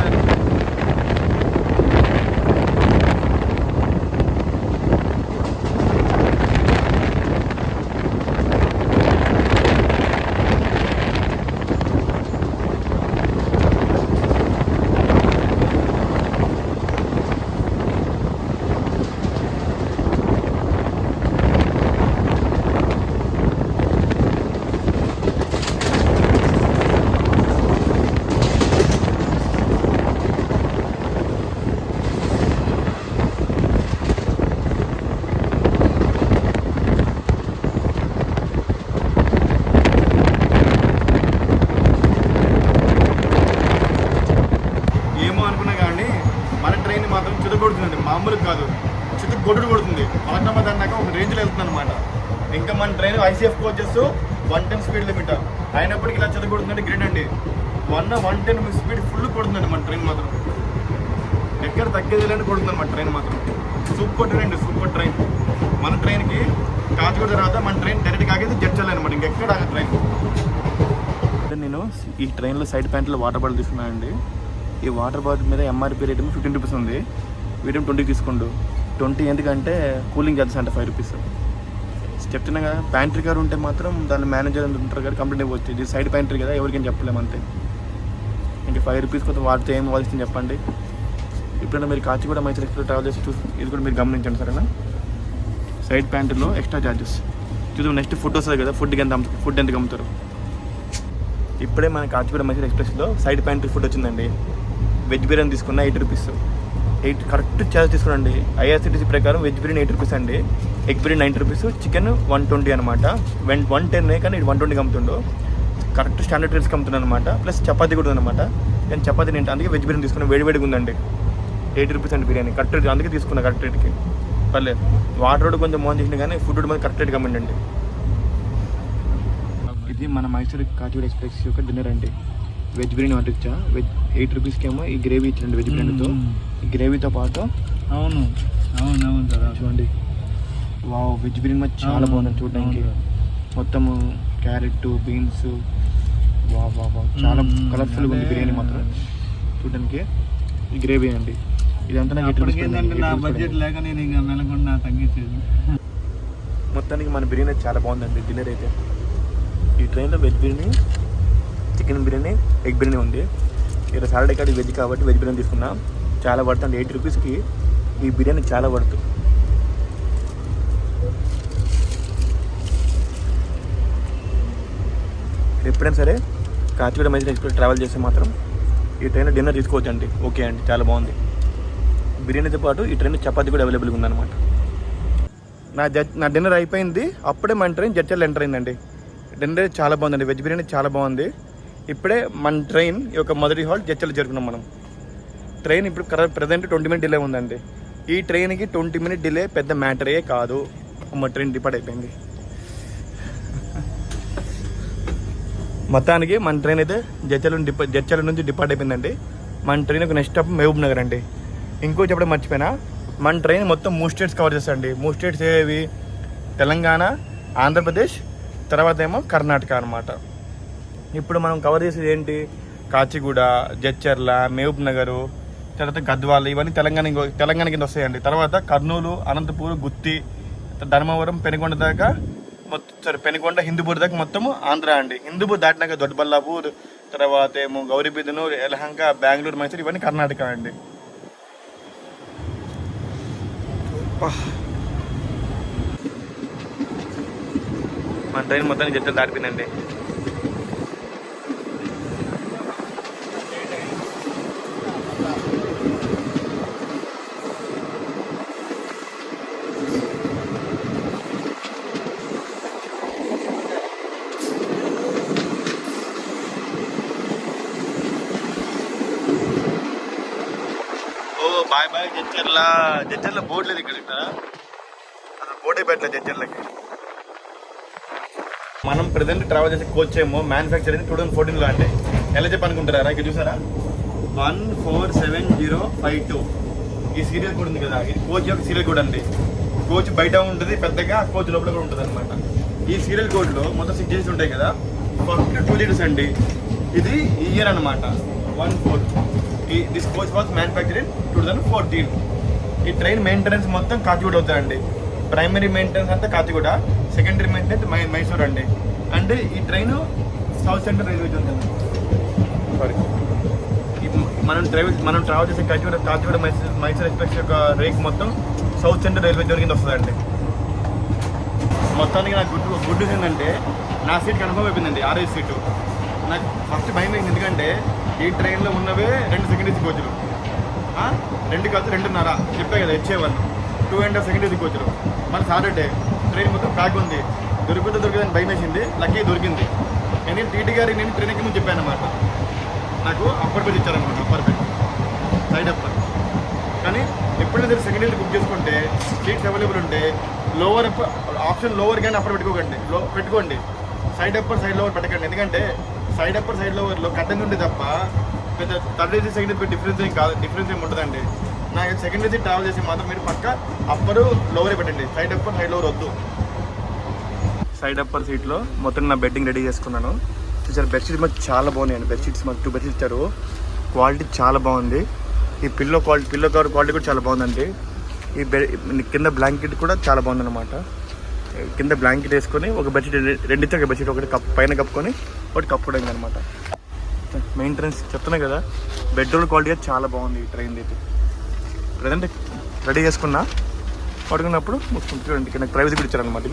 మామూలుగా కాదు, చిత్త గొడ్డు కొడుతుంది. పలకనమ్మ అన్నాక ఒక రేంజ్లో వెళ్తుంది అనమాట. ఇంకా మన train ICF coaches 110 speed limit అయినప్పటికీ ఇలా చిత్త కొడుతుందంటే గ్రేట్ అండి. 110 స్పీడ్ ఫుల్ కొడుతుందండి మన ట్రైన్ మాత్రం. ఎక్కడ తగ్గేది లేని కొడుతుంది అనమాట ట్రైన్ మాత్రం. సూపర్ ట్రైన్ అండి, సూపర్ ట్రైన్. మన ట్రైన్కి కాచిగూడ తర్వాత మన ట్రైన్ డైరెక్ట్గా ఆగేది జడ్చర్ల అనమాట. ఇంకెక్కడ ఆగదు ట్రైన్. నేను ఈ ట్రైన్లో సైడ్ ప్యాంట్లో వాటర్ బాటిల్ తీసుకున్నాను అండి. ఈ వాటర్ బాటిల్ మీద MRP రేట్ ఏమో 15 రూపీస్ ఉంది. వీటిని 20 తీసుకోండు. 20 ఎందుకంటే కూలింగ్ చార్జెస్ అంటే 5 రూపీస్. చెప్తున్నా కదా, ప్యాంట్రీ కార్ ఉంటే మాత్రం దాని మేనేజర్ ఉంటారు కదా, కంప్లైంట్ ఇవ్వచ్చు. ఇది సైడ్ ప్యాంట్రీ కదా, ఎవరికేం చెప్పలేము అంతే. ఇంక 5 రూపీస్ కోసం వాడితే ఏం వాదిస్తుంది చెప్పండి. ఇప్పుడైనా మీరు కాచిగూడ మైసూర్ ఎక్స్ప్రెస్ ట్రావెల్ చేసి ఇది కూడా మీరు గమనించండి సరేనా. సైడ్ ప్యాంట్రీలో ఎక్స్ట్రా ఛార్జెస్ చూద్దాం. నెక్స్ట్ ఫుడ్ వస్తుంది కదా, ఫుడ్ ఎంత అమ్ముతారు. ఇప్పుడే మన కాచిగూడ మైసూర్ ఎక్స్ప్రెస్లో సైడ్ ప్యాంట్రీ ఫుడ్ వచ్చిందండి. వెజ్ బిర్యానీ తీసుకున్న 8 రూపీస్. కరెక్ట్ ఛార్జ్ తీసుకోండి. IRCTC ప్రకారం వెజ్ బిర్యానీ 8 రూపీస్ అండి. ఎగ్ బిర్యానీ 90 రూపీస్, చికెన్ 120 అనమాట. 110 కానీ ఇది 120 అమ్ముతుండో. కరెక్ట్ స్టాండర్డ్ రేట్స్కి అమ్ముతున్నాను అనమాట. ప్లస్ చపాతీ కూడా ఉందన్నమాట. నేను చపాతీ నేను అందుకే వెజ్ బిర్యానీ తీసుకున్నాను. వేడివేడిగా ఉందండి. 80 రూపీస్ అండి బిర్యానీ. కరెక్ట్ రేట్ అందుకే తీసుకున్నా కరెక్ట్ రేట్కి. పర్లేదు, వాటర్ కూడా కొంచెం మోన్ చేసింది కానీ ఫుడ్ కూడా కరెక్ట్ రేట్గా అమ్మండి. ఇది మన మైసూర్ కాచిగూడ ఎక్స్ప్రెస్ యొక్క డిన్నర్ అండి. వెజ్ బిర్యానీ ఆర్డర్ ఇచ్చా. వెజ్ 8 రూపీస్కి ఏమో ఈ గ్రేవీ ఇచ్చండి వెజ్ బిర్యానీతో. ఈ గ్రేవీతో పాటు అవును కదా చూడండి. వావ్, వెజ్ బిర్యానీ మాత్రం చాలా బాగుంది చూడడానికి. మొత్తము క్యారెట్, బీన్స్, వావ్ చాలా కలర్ఫుల్గా ఉంది బిర్యానీ మాత్రం చూడడానికి. ఈ గ్రేవీ అండి ఇదంతా నాకు నా బడ్జెట్ లేక నేను ఇంకా మెలకుండా తగ్గించేది. మొత్తానికి మన బిర్యానీ చాలా బాగుందండి డిన్నర్ అయితే. ఈ ట్రైన్లో veg biryani, chicken biryani, egg biryani ఉంది. ఇక్కడ సాటర్డే కాదు వెజ్ కాబట్టి వెజ్ బిర్యానీ తీసుకున్నా. చాలా వర్త్ అండి. 80 రూపీస్కి ఈ బిర్యానీ చాలా వర్త్. ఎప్పుడైనా సరే కాచిగూడ మైసూర్ ఎక్స్ప్రెస్ ట్రావెల్ చేస్తే మాత్రం ఈ ట్రైన్లో డిన్నర్ తీసుకోవచ్చు అండి. ఓకే అండి, చాలా బాగుంది. బిర్యానీతో పాటు ఈ ట్రైన్లో చపాతీ కూడా అవైలబుల్గా ఉందన్నమాట. నా డిన్నర్ అయిపోయింది. అప్పుడే మన ట్రైన్ జడ్చర్ల ఎంటర్ అయిందండి. డిన్నర్ చాలా బాగుందండి. వెజ్ బిర్యానీ చాలా బాగుంది. ఇప్పుడే మన ట్రైన్ ఈ యొక్క మొదటి హాల్ జడ్చర్ల చేరుకున్నాం మనం. ట్రైన్ ఇప్పుడు ప్రజెంట్ 20 మినిట్ డిలే ఉందండి. ఈ ట్రైన్కి 20 మినిట్ డిలే పెద్ద మ్యాటరే కాదు. మా ట్రైన్ డిపార్ట్ అయిపోయింది. మొత్తానికి మన ట్రైన్ అయితే జడ్చర్ల నుంచి డిపార్ట్ అయిపోయిందండి. మన ట్రైన్ ఒక నెక్స్ట్ స్టాప్ మహబూబ్ నగర్ అండి. ఇంకో చెప్పడం మర్చిపోయినా, మన ట్రైన్ మొత్తం 3 స్టేట్స్ కవర్ చేస్తాండి. 3 స్టేట్స్ ఏవి? తెలంగాణ, ఆంధ్రప్రదేశ్, తర్వాత ఏమో కర్ణాటక అనమాట. ఇప్పుడు మనం కవర్ చేసేది ఏంటి? కాచిగూడ, జడ్చర్ల, మహబూబ్ నగరు, తర్వాత గద్వాల, ఇవన్నీ తెలంగాణ కింద వస్తాయండి. తర్వాత కర్నూలు, అనంతపూర్, గుత్తి, ధర్మవరం, పెనుగొండ దాకా పెనుగొండ, హిందూపూర్ దాకా మొత్తము ఆంధ్ర అండి. హిందూపూర్ దాటినాక దొడ్డబల్లాపూర్, తర్వాత ఏమో గౌరీబిదను, యలహంక, బెంగళూరు, మైసూర్, ఇవన్నీ కర్ణాటక అండి. మన ట్రైన్ మొత్తానికి జడ్చర్ల దాటిపోయిందండి. బాయ్ బాయ్ జడ్చర్ల బోర్డు లేదు ఇక్కడ. అసలు బోర్డే పెట్టలేదు జడ్చర్లకి. మనం ప్రజెంట్ ట్రావెల్ చేసే కోచ్ ఏమో మ్యానుఫ్యాక్చరింగ్ 2014లో అండి. ఎలా చెప్పనుకుంటారా? ఇక్కడ చూసారా 147052 ఈ సీరియల్ కోడ్ ఉంది కదా, ఇది కోచ్ యొక్క సీరియల్ కోడ్ అండి. కోచ్ బయట ఉంటుంది పెద్దగా, కోచ్ లోపల కూడా ఉంటుంది అనమాట. ఈ సీరియల్ కోడ్లో మొత్తం 6 digits ఉంటాయి కదా. ఫస్ట్ 2 digits అండి. ఇది ఇయర్ అనమాట 14. This coach was manufacturing 2014. ఈ ట్రైన్ మెయింటెనెన్స్ మొత్తం కాచిగూడ అవుతాయండి. ప్రైమరీ మెయింటెనెన్స్ అంతా కాచిగూడ, సెకండరీ మెయింటెనెన్స్ మైసూర్ అండి. అండ్ ఈ train south central railway zone కదా. సారీ, మనం ట్రావెల్ చేసే కాచిగూడ మైసూర్ ఎక్స్ప్రెస్ యొక్క రేక్ మొత్తం సౌత్ సెంట్రల్ రైల్వే జోన్ కింద వస్తుందండి. మొత్తానికి నాకు గుడ్ న్యూస్ ఏంటంటే నా సీట్ కన్ఫర్మ్ అయిపోయిందండి, ఆర్ఎస్ సీటు. నాకు ఫస్ట్ భయం అయింది, ఎందుకంటే ఈ ట్రైన్లో ఉన్నవే 2 సెకండ్ ఏసీ కోచ్లు, 2 కాదు 2.5 చెప్పే కదా. HA1 2.5 second AC కోచ్లు. మన సాటర్డే ట్రైన్ మొత్తం ప్యాక్ ఉంది. దొరికిందని భయం వేసింది. లక్కీ దొరికింది. నేను టీటీ గారికి నేను ట్రైన్ ఎక్కి ముందు చెప్పాను అనమాట. నాకు అప్పర్ బెడ్ ఇచ్చారనమాట, అప్పర్ బెడ్, సైడ్ అప్పర్. కానీ ఎప్పుడైనా సరే సెకండ్ ఏసీ బుక్ చేసుకుంటే సీట్స్ అవైలబుల్ ఉంటే లోవర్ ఆప్షన్ లోవర్ కానీ అప్పర్ పెట్టుకోండి. సైడ్ అప్పర్, సైడ్ లోవర్ పెట్టకండి. ఎందుకంటే సైడ్ అప్పర్, సైడ్ లోవర్లో కట్టంది ఉంటే తప్ప పెద్ద third AC second AC difference ఏమి ఉంటుందండి. నాకు సెకండ్ ఏసీ ట్రావెల్ చేసి మాత్రం మీరు పక్క అప్పరు లోవరే పెట్టండి. సైడ్ అప్పర్, సైడ్ లోవర్ వద్దు. సైడ్ అప్పర్ సీట్లో మొత్తం నా బెడ్డింగ్ రెడీ చేసుకున్నాను. చూసారు, బెడ్షీట్స్ మాకు చాలా బాగున్నాయండి. బెడ్షీట్స్ మాకు 2 బెడ్షీట్స్ ఇచ్చారు. క్వాలిటీ చాలా బాగుంది. ఈ పిల్లో కవర్ క్వాలిటీ కూడా చాలా బాగుందండి. ఈ కింద బ్లాంకెట్ కూడా చాలా బాగుందన్నమాట. కింద బ్లాంకెట్ వేసుకొని ఒక బెడ్షీట్, 2 ఇచ్చారు. బెడ్షీట్ ఒకటి పైన కప్పుకొని ఒకటి కప్పుకోవడం అనమాట. మెయింటెనెన్స్ చెప్తున్నా కదా, బెడ్రూమ్ క్వాలిటీ చాలా బాగుంది ఈ ట్రైన్ అయితే. ప్రజెంట్ రెడీ చేసుకున్నా, పడుకున్నప్పుడు చూడండి నాకు ప్రైవసీ కూడా ఇచ్చారనమాట.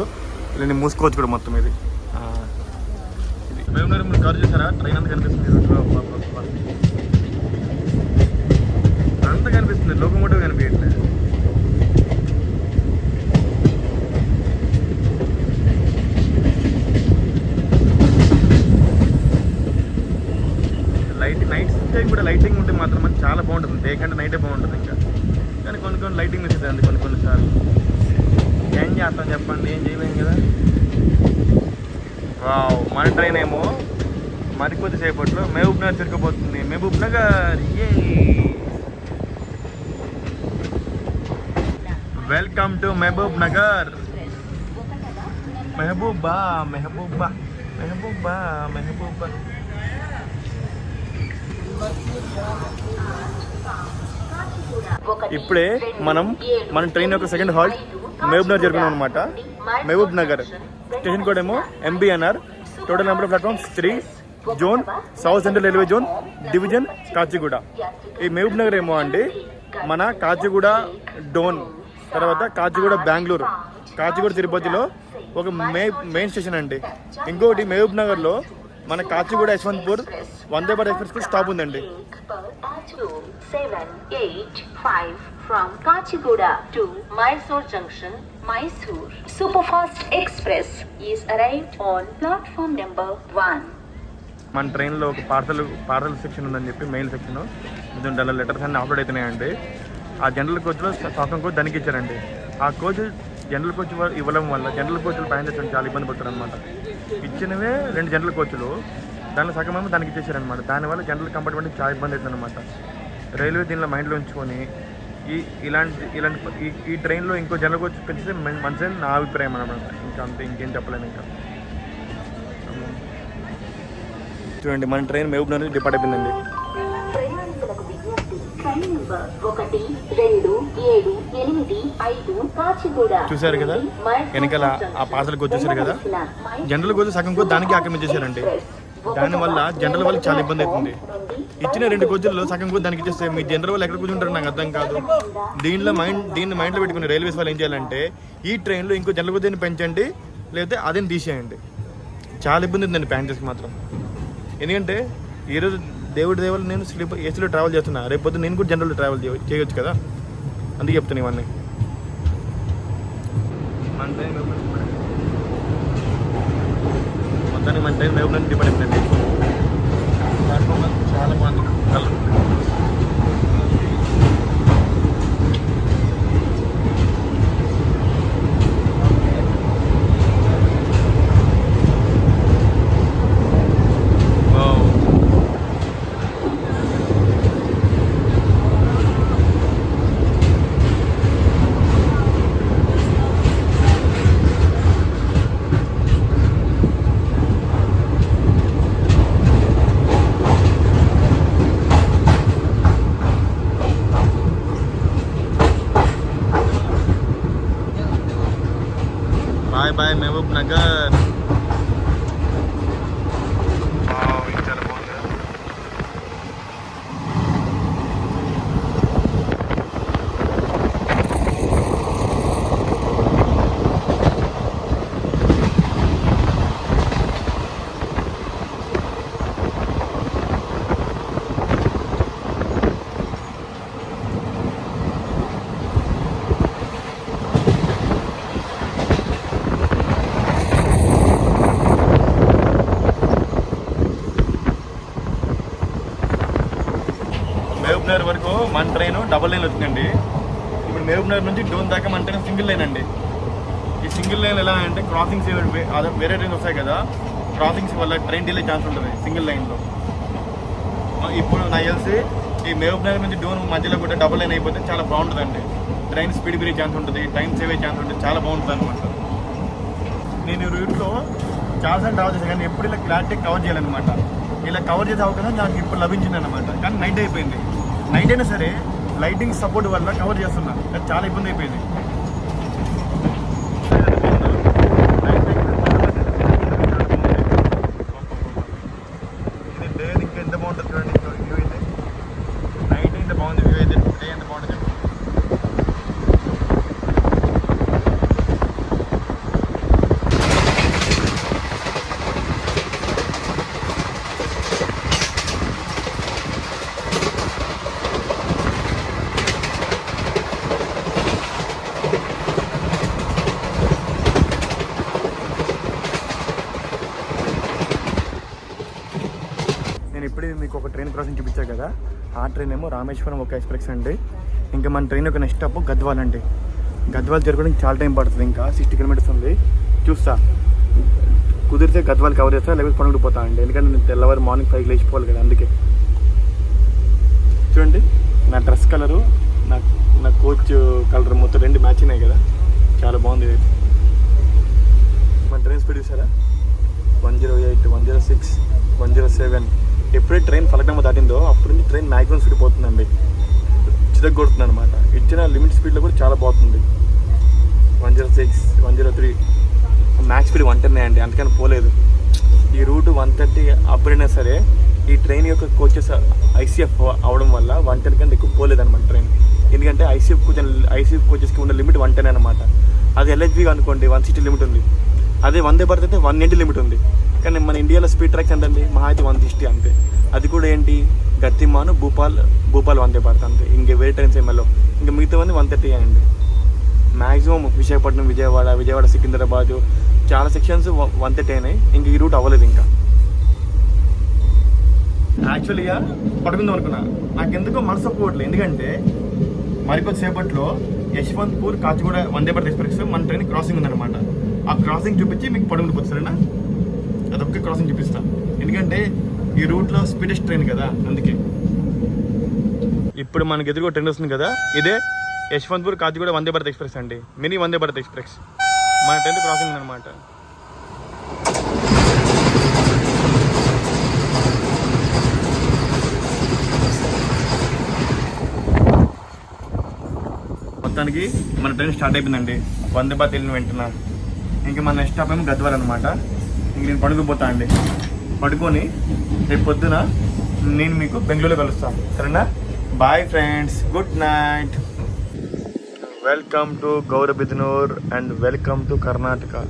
ఇలా నేను మూసుకోవచ్చు కూడా మొత్తం. ఇది మేము మీరు కారు చూసారా, ట్రైన్ అంతా కనిపిస్తుంది. అంతా కనిపిస్తుంది, లోకోమోటివ్ కనిపించట్లేదు. చాలా బాగుంటుంది, డే కంటే నైటే బాగుంటుంది ఇంకా. కానీ కొన్ని లైటింగ్ మిస్ అవుతుంది కొన్నిసార్లు. ఏం చేస్తాం చెప్పండి, ఏం చేయలేము కదా. వావ్, మన ట్రైన్ ఏమో మరికొద్ది సేపట్లో మహబూబ్ నగర్ తిరగబోతుంది. Mahbubnagar, welcome to Mahbubnagar. మెహబూబా మెహబూబా మెహబూబా మెహబూబా. ఇప్పుడే మన ట్రైన్ యొక్క సెకండ్ హాల్ట్ మహబూబ్ నగర్ జరుగుతున్నాం అనమాట. మహబూబ్ నగర్ స్టేషన్ కోడ్ ఏమో MBNR. Total number of platforms 3. Zone south central railway zone, division Kacheguda. ఈ మహబూబ్ నగర్ ఏమో అండి మన కాచిగూడ డోన్, తర్వాత కాచిగూడ బెంగళూరు, కాచిగూడ తిరుపతిలో ఒక మెయిన్ స్టేషన్ అండి. ఇంకోటి మహబూబ్ నగర్లో మన కాచిగూడ యశ్వంత్పూర్ వందే భారత్ ఎక్స్ప్రెస్ స్టాప్ ఉందండి. 785 from Kachiguda to Mysore Junction, Mysore. Superfast Express is arrived on platform number 1. మన ట్రైన్లో ఒక పార్సల్ సెక్షన్ ఉందని చెప్పి, మెయిల్ సెక్షన్. దానిలో లెటర్స్ అన్నీ అప్లోడ్ అవుతున్నాయండి. ఆ జనరల్ కోచ్లో శాతం కోచ్ దానికి ఇచ్చారండి. ఆ కోచ్ జనరల్ కోచ్ ఇవ్వడం వల్ల జనరల్ కోచ్లు ప్యాసింజర్స్ చాలా ఇబ్బంది పడతారు అనమాట. ఇచ్చినవే 2 జనరల్ కోచ్లు, దానిలో సగం ఏమో దానికి ఇచ్చేసారనమాట. దానివల్ల జనరల్ కంపార్ట్మెంట్కి చాలా ఇబ్బంది అవుతుంది అనమాట. రైల్వే దీనిలో మైండ్లో ఉంచుకొని ఈ ట్రైన్లో ఇంకో జనరల్ కోచ్ పెంచితే మంచిదని నా అభిప్రాయం అనమాట. ఇంకా అంతే, ఇంకేం చెప్పలేను ఇంకా. చూడండి, మన ట్రైన్ మహబూబ్ నగర్ డిపార్ట్ అయిపోయిందండి. ప్రయాణికులకు విజ్ఞప్తి, ట్రైన్ నంబర్ 1, 2, 7, 8, 5 కాచిగూడ. చూసారు కదా వెనకాల ఆ పార్సల్ కోచ్ చూసారు కదా. జనరల్ కోచ్ సగం కోచ్ దానికి ఆక్రమించేసారండి. దానివల్ల జనరల్ వాళ్ళకి చాలా ఇబ్బంది అవుతుంది. ఇచ్చిన 2 కోచ్ల్లో సగం కోచ్ దానికి ఇచ్చేస్తే మీ జనరల్ వాళ్ళు ఎక్కడ కూర్చుంటారు నాకు అర్థం కాదు. దీన్ని మైండ్లో పెట్టుకుని రైల్వేస్ వాళ్ళు ఏం చేయాలంటే ఈ ట్రైన్లో ఇంకో జనరల్ కోచ్ పెంచండి, లేకపోతే అదేని తీసేయండి. చాలా ఇబ్బంది ఉందండి ప్యాసింజర్స్కి మాత్రం. ఎందుకంటే ఈరోజు దేవుడి దేవాలు నేను ఏసీలో ట్రావెల్ చేస్తున్నా, రేపు పొద్దున్న నేను కూడా జనరల్లో ట్రావెల్ చేయొచ్చు కదా, అందుకే చెప్తాను ఇవన్నీ. మొత్తానికి మన ట్రైన్ మహబూబ్ నగర్ డిపార్ట్ అయిపోయిందండి. ప్లాట్ఫామ్ చాలా బాగుంది. బాయ్ మహబూబ్ నగర్. చాలా బాగుంది. మహబూబ్ నగర్ వరకు మన ట్రైన్ డబుల్ లైన్ వచ్చిందండి. ఇప్పుడు మహబూబ్ నగర్ నుంచి డోన్ దాకా మన ట్రైన్ సింగిల్ లైన్ అండి. ఈ సింగిల్ లైన్ ఎలా అంటే క్రాసింగ్స్ వేరే ట్రైన్స్ వస్తాయి కదా, క్రాసింగ్స్ వల్ల ట్రైన్ డిలే ఛాన్స్ ఉంటుంది సింగిల్ లైన్లో. ఇప్పుడు నాకు తెలిసి ఈ మహబూబ్ నగర్ నుంచి డోన్ మధ్యలో కూడా డబుల్ లైన్ అయిపోతే చాలా బాగుంటుందండి. ట్రైన్ స్పీడ్ పెరిగే ఛాన్స్ ఉంటుంది, టైం సేవ్ అయ్యే ఛాన్స్ ఉంటుంది, చాలా బాగుంటుంది అనమాట. నేను ఈ రూట్లో చాలాసార్లు ట్రావెల్ చేశాను, కానీ ఎప్పుడు ఇలా క్లారిటీ కవర్ చేయాలన్నమాట. ఇలా కవర్ చేసే అవకాశం నాకు ఇప్పుడు లభించింది అనమాట. కానీ నైట్ అయిపోయింది. నైట్ అయినా సరే లైటింగ్ సపోర్ట్ వల్ల కవర్ చేస్తున్నా, కానీ చాలా ఇబ్బంది అయిపోయింది. డే ఇంకా ఎంత బాగుంటుంది చూడండి, వ్యూ అయితే నైట్ ఎంత బాగుంది, వ్యూ అయితే డే ఎంత బాగుంటుంది. నేను ఇప్పుడే మీకు ఒక ట్రైన్ క్రాసింగ్ చూపించాను కదా, ఆ ట్రైన్ ఏమో రామేశ్వరం ఒక ఎక్స్ప్రెస్ అండి. ఇంకా మన ట్రైన్ యొక్క నెక్స్ట్ స్టాప్ గద్వాల్ అండి. గద్వాల్ జరగడానికి చాలా టైం పడుతుంది, ఇంకా 60 కిలోమీటర్స్ ఉంది. చూస్తా కుదిరితే గద్వాల్ కవర్ చేస్తా, లేకపోతే పనులు పోతా అండి. ఎందుకంటే నేను తెల్లవారు మార్నింగ్ 5కి లేచిపోవాలి కదా, అందుకే. చూడండి నా డ్రెస్ కలరు, నా కోచ్ కలర్ మొత్తం 2 మ్యాచ్ అయినాయి కదా, చాలా బాగుంది ఇది. మన ట్రైన్ స్పీడ్ చూసారా, 108, 106, 107. ఎప్పుడైతే ట్రైన్ ఫలక్నామా దాటిందో అప్పటి నుంచి ట్రైన్ మ్యాక్సిమం స్పీడ్ పోతుందండి, చితగొడుతుంది అనమాట. ఇచ్చిన లిమిట్ స్పీడ్లో కూడా చాలా బాగుంది. 106, 103, మ్యాక్స్ స్పీడ్ 110 అండి, అందుకని పోలేదు. ఈ రూట్ 130 అప్ అయినా సరే ఈ ట్రైన్ యొక్క కోచెస్ ఐసీఎఫ్ అవడం వల్ల 110 కంటే ఎక్కువ పోలేదన్నమాట ట్రైన్. ఎందుకంటే ఐసీఎఫ్ కోచెస్కి ఉన్న లిమిట్ 110 అనమాట. అది ఎల్హెచ్బి అనుకోండి 160 లిమిట్ ఉంది. అదే వందే భారత్ అయితే 180 లిమిట్ ఉంది. కానీ మన ఇండియాలో స్పీడ్ ట్రాక్స్ ఎంతండి, మహా అయితే 160 అంతే. అది కూడా ఏంటి, గతిమాను, భూపాల్ వందే భారత్ అంతే. ఇంక వేరే ట్రైన్స్ ఏమల్లో ఇంకా మిగతావన్నీ 130 అండి. మ్యాక్సిమం విశాఖపట్నం, విజయవాడ, సికింద్రాబాద్ చాలా సెక్షన్స్ 130 అయినాయి. ఇంక ఈ రూట్ అవ్వలేదు. ఇంకా యాక్చువల్గా పడుకుందాం అనుకున్నా, నాకెందుకో మనసు ఒప్పుకోవట్లేదు. ఎందుకంటే మరికొద్దిసేపట్లో యశ్వంత్పూర్ కాచిగూడ వందే భారత్ ఎక్స్ప్రెస్ మన ట్రైన్ క్రాసింగ్ ఉందన్నమాట. ఆ క్రాసింగ్ చూపించి మీకు పడుకుండిపోతుంది, సరేనా? అదొక్క క్రాసింగ్ చూపిస్తాను, ఎందుకంటే ఈ రూట్లో స్పీడెస్ట్ ట్రైన్ కదా, అందుకే. ఇప్పుడు మనకి ఎదురుగా ట్రైన్ వస్తుంది కదా, ఇదే యశ్వంత్పూర్ కాచిగూడ వందే భారత్ ఎక్స్ప్రెస్ అండి, మినీ వందే భారత్ ఎక్స్ప్రెస్. మన ట్రైన్ క్రాసింగ్ ఉందన్నమాట. మొత్తానికి మన ట్రైన్ స్టార్ట్ అయిపోయిందండి. వందే భారత్ వెళ్ళిన వెంటనే ఇంక మన నెక్స్ట్ స్టాప్ ఏమో గద్వాల్ అనమాట. ఇంక నేను పడుకుపోతా అండి. పడుకొని రేపు పొద్దున నేను మీకు బెంగళూరులో కలుస్తాను, సరేనా? Bye friends, good night. Welcome to Gauribidanur and welcome to Karnataka.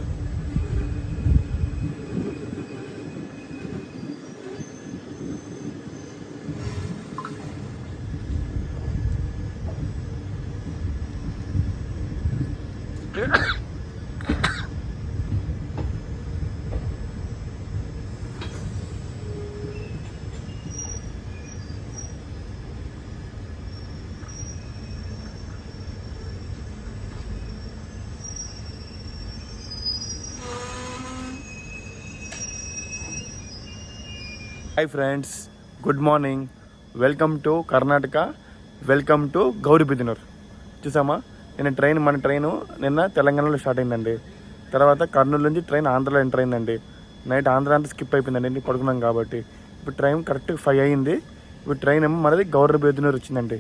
Hi friends, good morning. Welcome to Karnataka, welcome to Gauribidanur. చూసామా, మన ట్రైను నిన్న తెలంగాణలో స్టార్ట్ అయిందండి. తర్వాత కర్నూలు నుంచి ట్రైన్ ఆంధ్రాలో ఎంటర్ అయిందండి. నైట్ ఆంధ్ర అంతా స్కిప్ అయిపోయిందండి, పడుకున్నాం కాబట్టి. ఇప్పుడు ట్రైన్ కరెక్ట్ 5 అయింది. ఇప్పుడు ట్రైన్ ఏమో మనది గౌరబిదనూర్ వచ్చిందండి.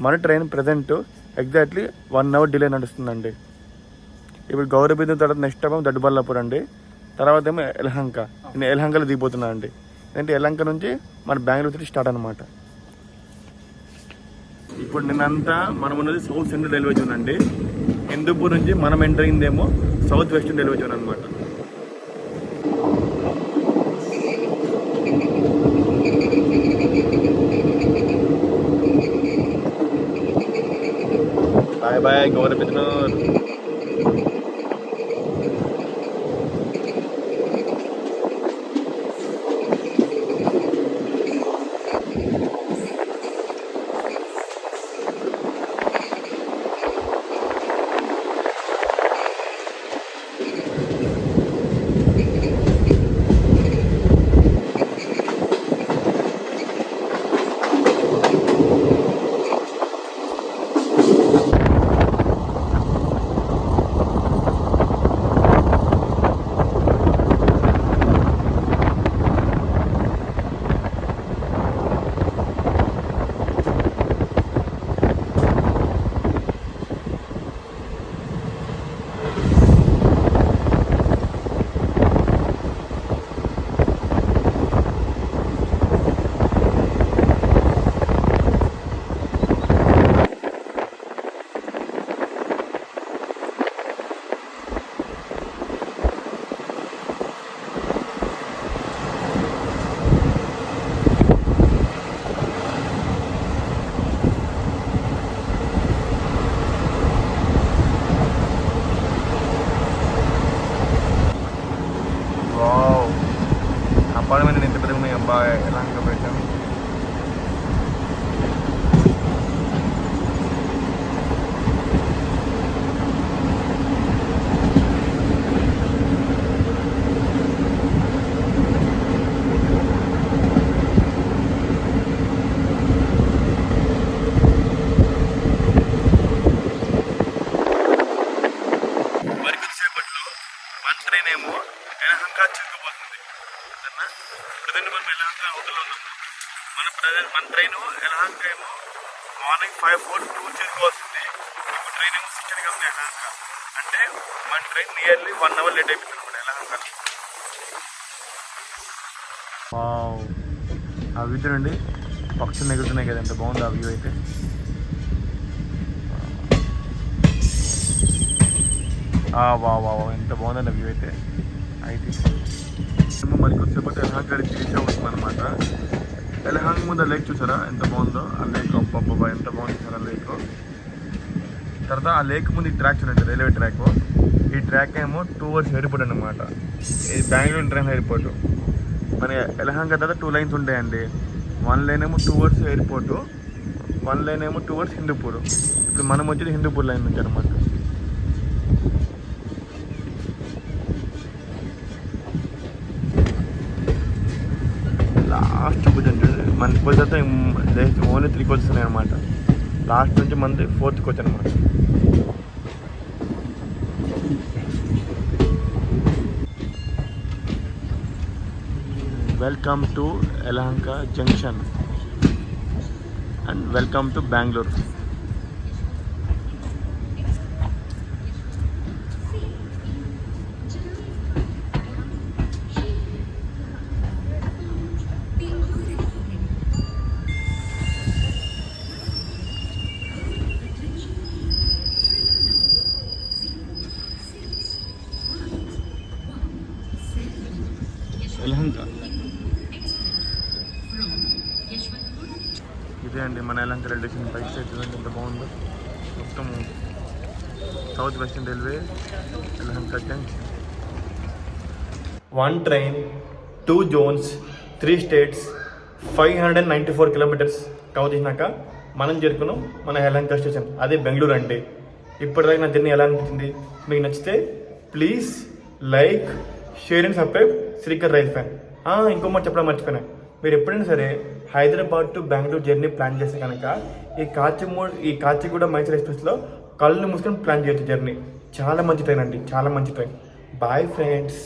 మన train present exactly 1 hour delay నడుస్తుందండి. ఇప్పుడు గౌరబిదనూర్ తర్వాత నెక్స్ట్ టైం దొడ్డుబల్లాపూర్ అండి. తర్వాత ఏమో యలహంక. నేను యలహంకలో దిగిపోతున్నా అండి. అంటే యలహంక నుంచి మన బెంగళూరు స్టార్ట్ అనమాట. ఇప్పుడు నిన్నంతా మనం ఉన్నది సౌత్ సెంట్రల్ రైల్వే జోన్ అండి. హిందూపూర్ నుంచి మనం ఎంటర్ అయిందేమో సౌత్ వెస్టర్న్ రైల్వే జోన్ అనమాట. Bye bye Gauribidanur. అపార్ట్మెంట్ ఎంత పెద్దగా ఉన్నాయి అబ్బాయి, ఎలా పెట్టాం. ఏమో యలహంక చిక్కుపోతుంది. ప్రజెంట్ మనం యలహంక హోటల్లో ఉన్నాము. మన ట్రైన్ యలహంక ఏమో మార్నింగ్ 5:42 చేరుకోవాల్సింది. ఇప్పుడు ట్రైన్ ఏమో 6 ఉంది యలహంక. అంటే మన ట్రైన్ నియర్లీ 1 అవర్ లేట్ అయిపోతుంది అనమాట యలహంక. ఆ వ్యూ చూడండి, పక్షులు ఎగురుతున్నాయి కదా, ఎంత బాగుంది ఆ వ్యూ అయితే. వా ఎంత బాగుందండి వ్యూ అయితే. మరి కొద్దిసేపు యలహంక రీచ్ అవుతుంది అనమాట. యలహంక ముందు లేక్ చూసారా ఎంత బాగుందో, ఆ లేక్ అబ్బా ఎంత బాగుంది సార్ ఆ లేక్. తర్వాత ఆ లేక్ ముందు ఈ ట్రాక్ చూడండి, రైల్వే ట్రాక్. ఈ ట్రాక్ ఏమో 2 అవర్స్ ఎయిర్పోర్ట్ అనమాట. ఇది బెంగళూరు ఇంటర్నేషనల్ ఎయిర్పోర్ట్. మన యలహంక తర్వాత 2 లైన్స్ ఉంటాయండి. 1 లైన్ ఏమో 2 అవర్స్ ఎయిర్పోర్టు, 1 లైన్ ఏమో 2 అవర్స్ హిందూపూర్. ఇప్పుడు మనం వచ్చేది హిందూపూర్ లైన్ నుంచి అనమాట. లాస్ట్ కూర్చొని మన కోచ్ అయితే ఓన్లీ 3 కోచెస్ ఉన్నాయి అనమాట. లాస్ట్ నుంచి మనది 4th కోచ్ అనమాట. Welcome to Yelahanka junction and welcome to Bengaluru. Yelahanka ఇదే అండి మన Yelahanka railway station. Bike side చూడండి ఎంత బాగుందో. మొత్తం south western railway Yelahanka junction. 1 train, 2 zones, 3 states, 594 kilometers cover చేసినాక మనం చేరుకున్నాం మన యలహంక స్టేషన్. అదే బెంగళూరు అంటే. ఇప్పటిదాకా నా జర్నీ ఎలా అనిపించింది? మీకు నచ్చితే please like, share and subscribe Srikar rail fan. ఇంకో మాట చెప్పడం మర్చిపోయినా, మీరు ఎప్పుడైనా సరే Hyderabad to Bengaluru journey plan చేస్తే కనుక ఈ కాచిగూడ మైసూర్ ఎక్స్ప్రెస్లో కళ్ళు మూసుకొని ప్లాన్ చేయొచ్చు జర్నీ. చాలా మంచి ట్రైన్ అండి, చాలా మంచి ట్రైన్. Bye friends.